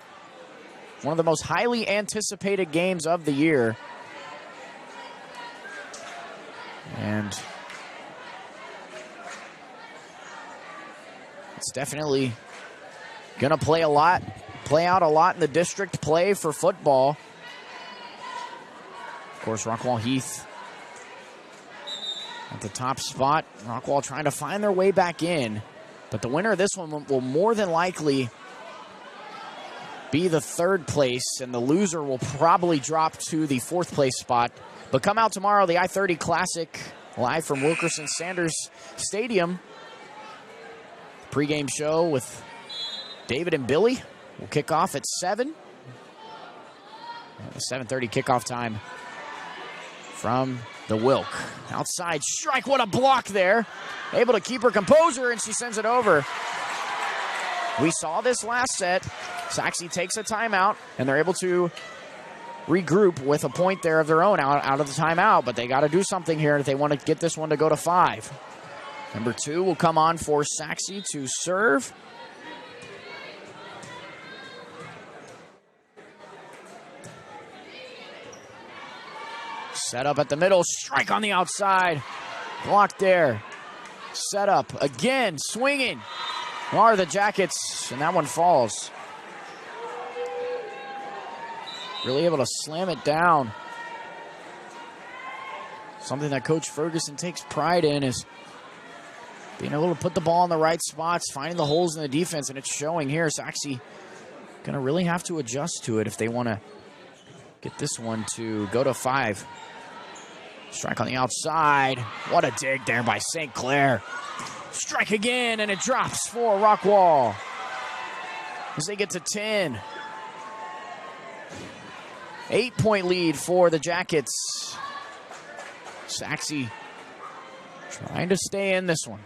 One of the most highly anticipated games of the year. And it's definitely going to play out a lot in the district play for football. Of course, Rockwall Heath at the top spot. Rockwall trying to find their way back in. But the winner of this one will more than likely be the 3rd place, and the loser will probably drop to the 4th place spot. But come out tomorrow, the I-30 Classic, live from Wilkerson Sanders Stadium. Pre-game show with David and Billy will kick off at 7. The 7:30 kickoff time from the Wilk. Outside strike, what a block there. Able to keep her composure, and she sends it over. We saw this last set. Sachse takes a timeout, and they're able to regroup with a point there of their own out of the timeout, but they got to do something here if they want to get this one to go to 5. Number 2 will come on for Sachse to serve. Set up at the middle, strike on the outside. Blocked there. Set up again, swinging. Are the Jackets, and that one falls. Really able to slam it down. Something that Coach Ferguson takes pride in is being able to put the ball in the right spots, finding the holes in the defense, and it's showing here. Sachse going to really have to adjust to it if they want to get this one to go to 5. Strike on the outside. What a dig there by St. Clair. Strike again, and it drops for Rockwall as they get to 10. 8-point lead for the Jackets. Sachse trying to stay in this one.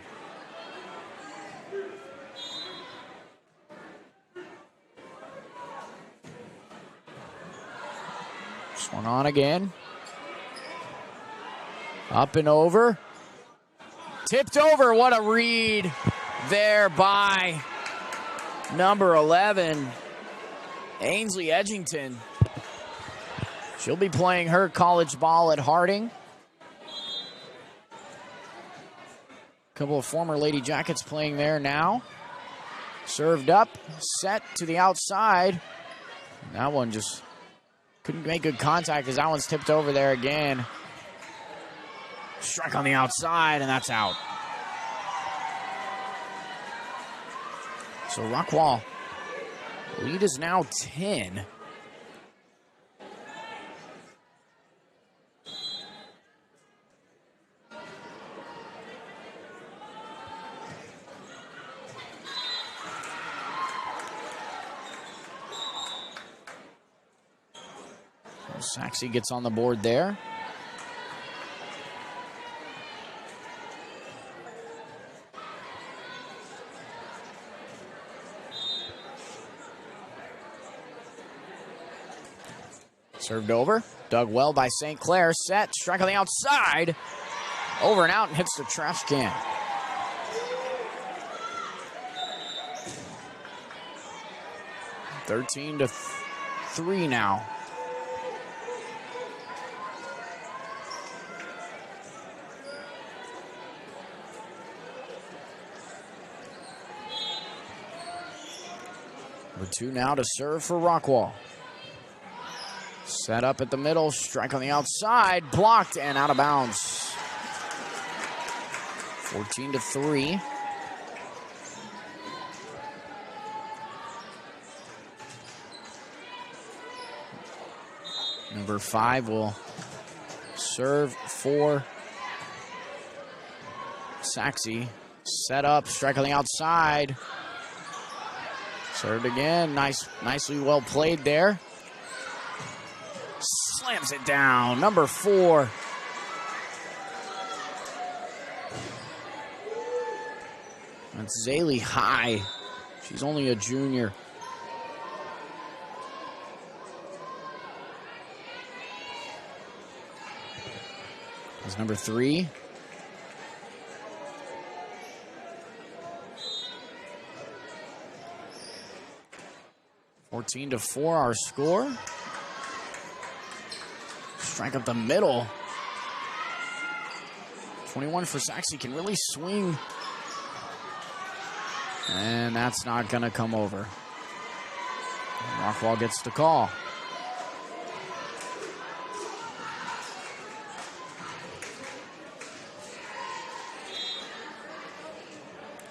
Swung on again. Up and over. Tipped over. What a read there by number 11, Ainsley Edgington. She'll be playing her college ball at Harding. A couple of former Lady Jackets playing there now. Served up, set to the outside. That one just couldn't make good contact as that one's tipped over there again. Strike on the outside, and that's out. So Rockwall, lead is now 10. Sachse gets on the board there. Served over. Dug well by St. Clair. Set. Strike on the outside. Over and out and hits the trash can. (13 to 3 now. Number 2 now to serve for Rockwall. Set up at the middle, strike on the outside, blocked and out of bounds. 14 to 3. Number 5 will serve for Sachse. Set up, strike on the outside. Served again, nicely well played there. Slams it down, number 4. That's Zaylee High. She's only a junior. That's number 3. (14 to 4) our score. Strike up the middle. 21 for Sachse can really swing. And that's not going to come over. Rockwall gets the call.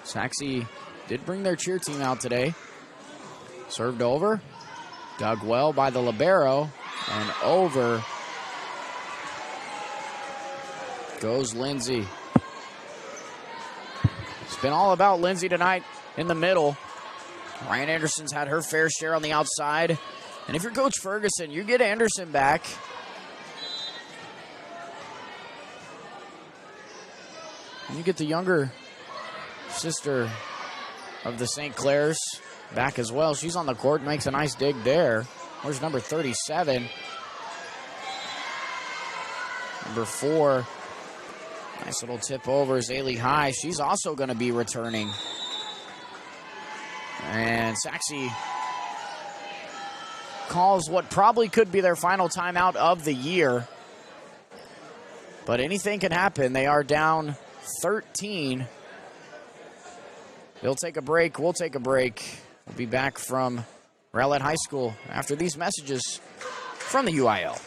Sachse did bring their cheer team out today. Served over. Dug well by the libero. And over goes Lindsay. It's been all about Lindsay tonight in the middle. Ryan Anderson's had her fair share on the outside. And if you're Coach Ferguson, you get Anderson back. And you get the younger sister of the St. Clairs back as well. She's on the court, makes a nice dig there. Where's number 37? Number 4. Nice little tip over, Zaylee High. She's also going to be returning. And Sachse calls what probably could be their final timeout of the year. But anything can happen. They are down 13. They'll take a break. We'll take a break. We'll be back from Rowlett High School after these messages from the UIL.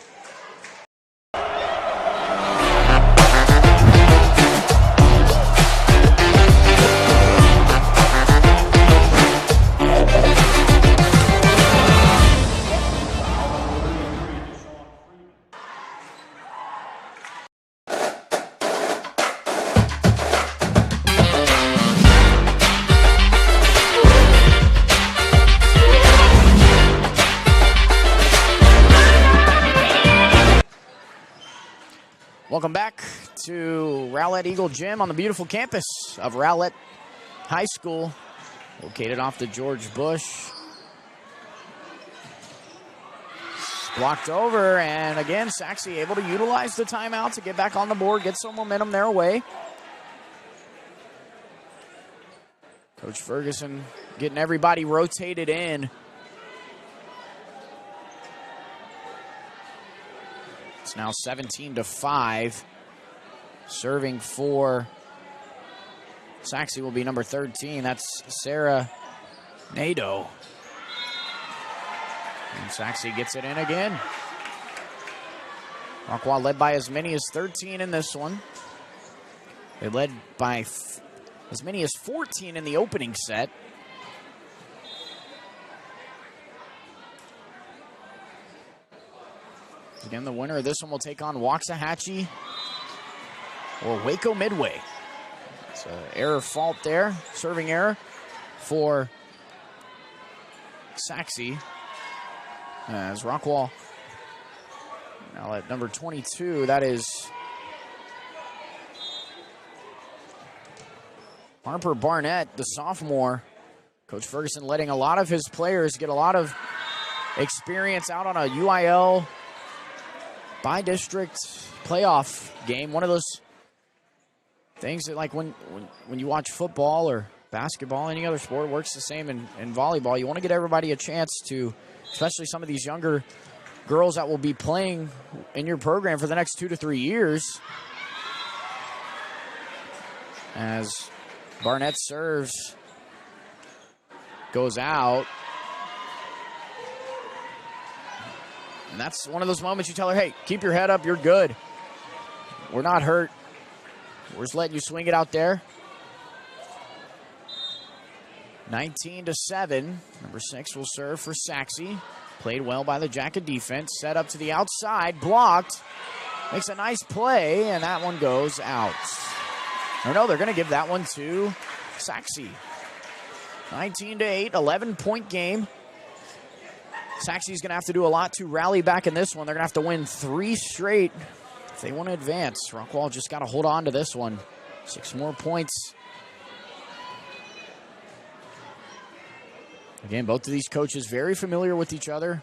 Welcome back to Rowlett Eagle Gym on the beautiful campus of Rowlett High School, located off the George Bush. Blocked over, and again, Sachse able to utilize the timeout to get back on the board, get some momentum their way. Coach Ferguson getting everybody rotated in. It's now 17-5. Serving for Sachse will be number 13. That's Sarah Nadeau. And Sachse gets it in again. Rockwall led by as many as 13 in this one. They led by as many as 14 in the opening set. Again, the winner of this one will take on Waxahachie or Waco Midway. It's an error fault there, serving error for Sachse. As Rockwall now at number 22, that is Harper Barnett, the sophomore. Coach Ferguson letting a lot of his players get a lot of experience out on a UIL by-district playoff game. One of those things that, like when you watch football or basketball, any other sport, works the same in volleyball. You want to get everybody a chance to, especially some of these younger girls that will be playing in your program for the next 2 to 3 years. As Barnett serves, goes out. And that's one of those moments you tell her, hey, keep your head up, you're good. We're not hurt. We're just letting you swing it out there. 19-7. Number 6 will serve for Sachse. Played well by the Jacket defense. Set up to the outside, blocked. Makes a nice play, and that one goes out. Or no, they're going to give that one to Sachse. 19-8, 11-point game. Sachse's going to have to do a lot to rally back in this one. They're going to have to win 3 straight if they want to advance. Rockwall just got to hold on to this one. 6 more points. Again, both of these coaches very familiar with each other.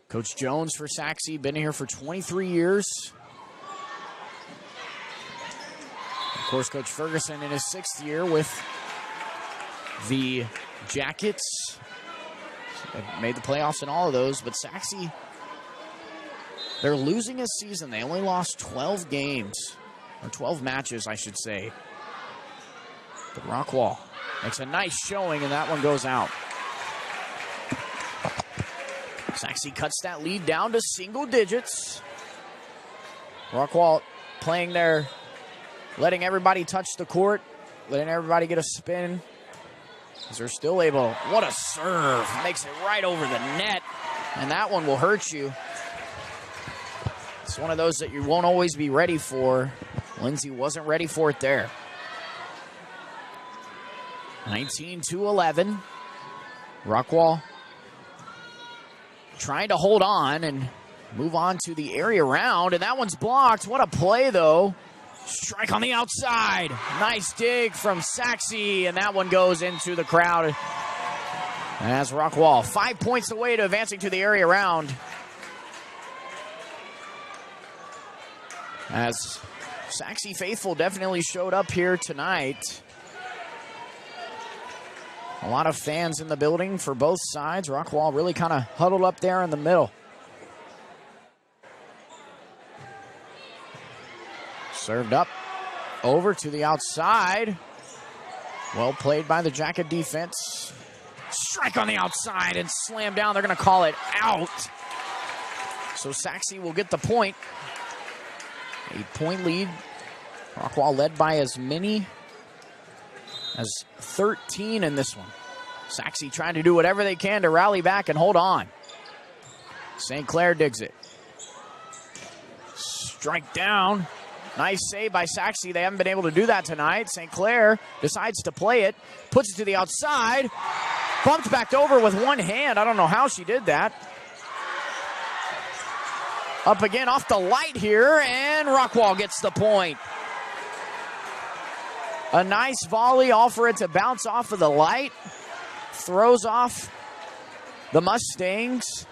Coach Jones for Sachse, been here for 23 years. Of course, Coach Ferguson in his 6th year with the Jackets. They've made the playoffs in all of those, but Sachse, they're losing a season. They only lost 12 games, or 12 matches, I should say. But Rockwall makes a nice showing, and that one goes out. Sachse cuts that lead down to single digits. Rockwall playing there, letting everybody touch the court, letting everybody get a spin. As they're still able, what a serve. Makes it right over the net, and that one will hurt you. It's one of those that you won't always be ready for. Lindsay wasn't ready for it there. 19-11. Rockwall trying to hold on and move on to the area round, and that one's blocked. What a play, though. Strike on the outside. Nice dig from Sachse, and that one goes into the crowd. As Rockwall 5 points away to advancing to the area round. As Sachse faithful definitely showed up here tonight. A lot of fans in the building for both sides. Rockwall really kind of huddled up there in the middle. Served up over to the outside. Well played by the Jacket defense. Strike on the outside and slam down. They're going to call it out. So Sachse will get the point. 8-point lead. Rockwall led by as many as 13 in this one. Sachse trying to do whatever they can to rally back and hold on. St. Clair digs it. Strike down. Nice save by Sachse. They haven't been able to do that tonight. St. Clair decides to play it. Puts it to the outside. Bumped back over with one hand. I don't know how she did that. Up again off the light here, and Rockwall gets the point. A nice volley, all for it to bounce off of the light. Throws off the Mustangs.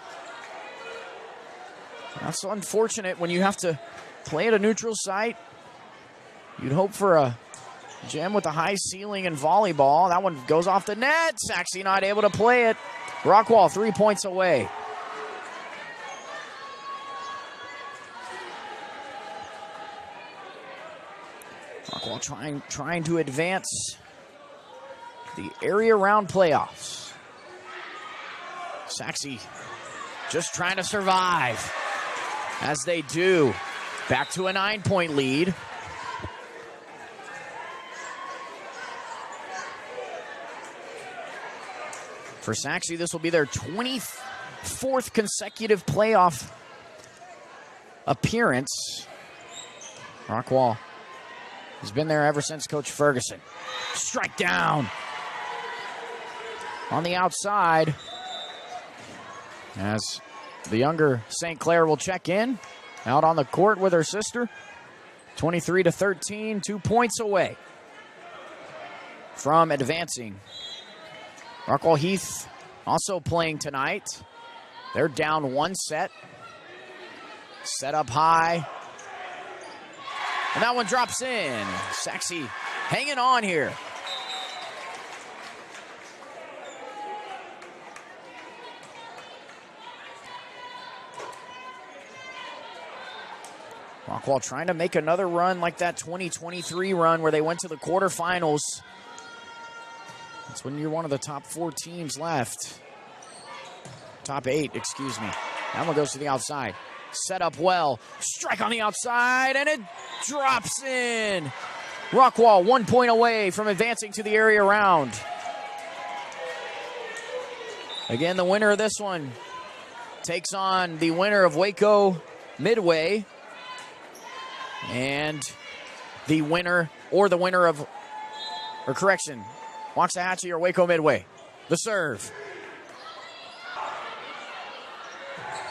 That's unfortunate when you have to play at a neutral site. You'd hope for a gym with a high ceiling in volleyball. That one goes off the net. Sachse not able to play it. Rockwall 3 points away. Rockwall trying to advance the area round playoffs. Sachse just trying to survive, as they do. Back to a 9-point lead. For Sachse, this will be their 24th consecutive playoff appearance. Rockwall has been there ever since Coach Ferguson. Strike down on the outside, as the younger St. Clair will check in, out on the court with her sister. 23-13, 2 points away from advancing. Rockwall Heath also playing tonight. They're down 1 set. Set up high. And that one drops in. Sachse hanging on here. Rockwall trying to make another run like that 2023 run where they went to the quarterfinals. That's when you're one of the top 4 teams left. Top 8, excuse me. That one goes to the outside. Set up well. Strike on the outside, and it drops in. Rockwall 1 point away from advancing to the area round. Again, the winner of this one takes on the winner of Waco Midway. And the winner of, Waxahachie or Waco Midway. The serve.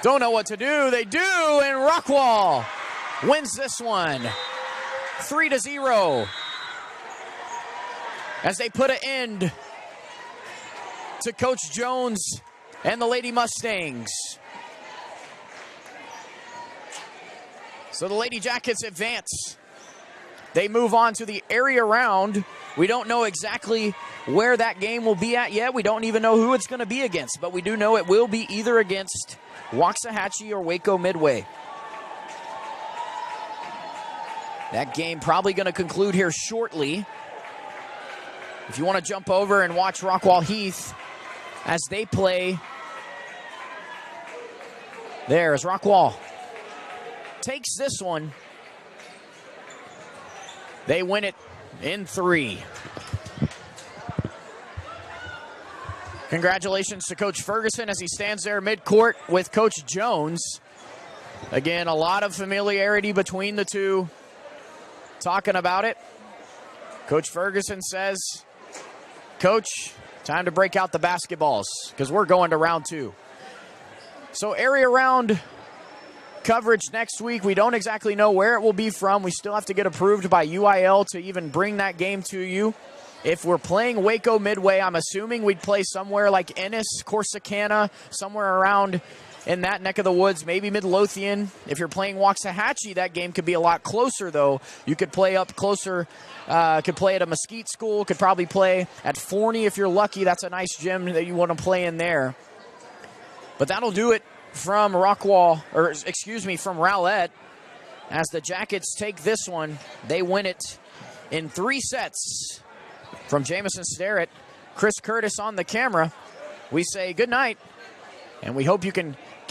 Don't know what to do. They do, and Rockwall wins this one 3-0 as they put an end to Coach Jones and the Lady Mustangs. So the Lady Jackets advance. They move on to the area round. We don't know exactly where that game will be at yet. We don't even know who it's going to be against, but we do know it will be either against Waxahachie or Waco Midway. That game probably going to conclude here shortly. If you want to jump over and watch Rockwall Heath as they play, there's Rockwall. Takes this one. They win it in 3. Congratulations to Coach Ferguson as he stands there midcourt with Coach Jones. Again, a lot of familiarity between the two. Talking about it. Coach Ferguson says, Coach, time to break out the basketballs because we're going to round 2. So area round coverage next week. We don't exactly know where it will be from. We still have to get approved by UIL to even bring that game to you. If we're playing Waco Midway, I'm assuming we'd play somewhere like Ennis, Corsicana, somewhere around in that neck of the woods, maybe Midlothian. If you're playing Waxahachie, that game could be a lot closer, though. You could play up closer, could play at a Mesquite school, could probably play at Forney if you're lucky. That's a nice gym that you want to play in there. But that'll do it from from Rowlett, as the Jackets take this one. They win it in 3 sets. From Jamison Sterrett, Chris Curtis on the camera, we say good night, and we hope you can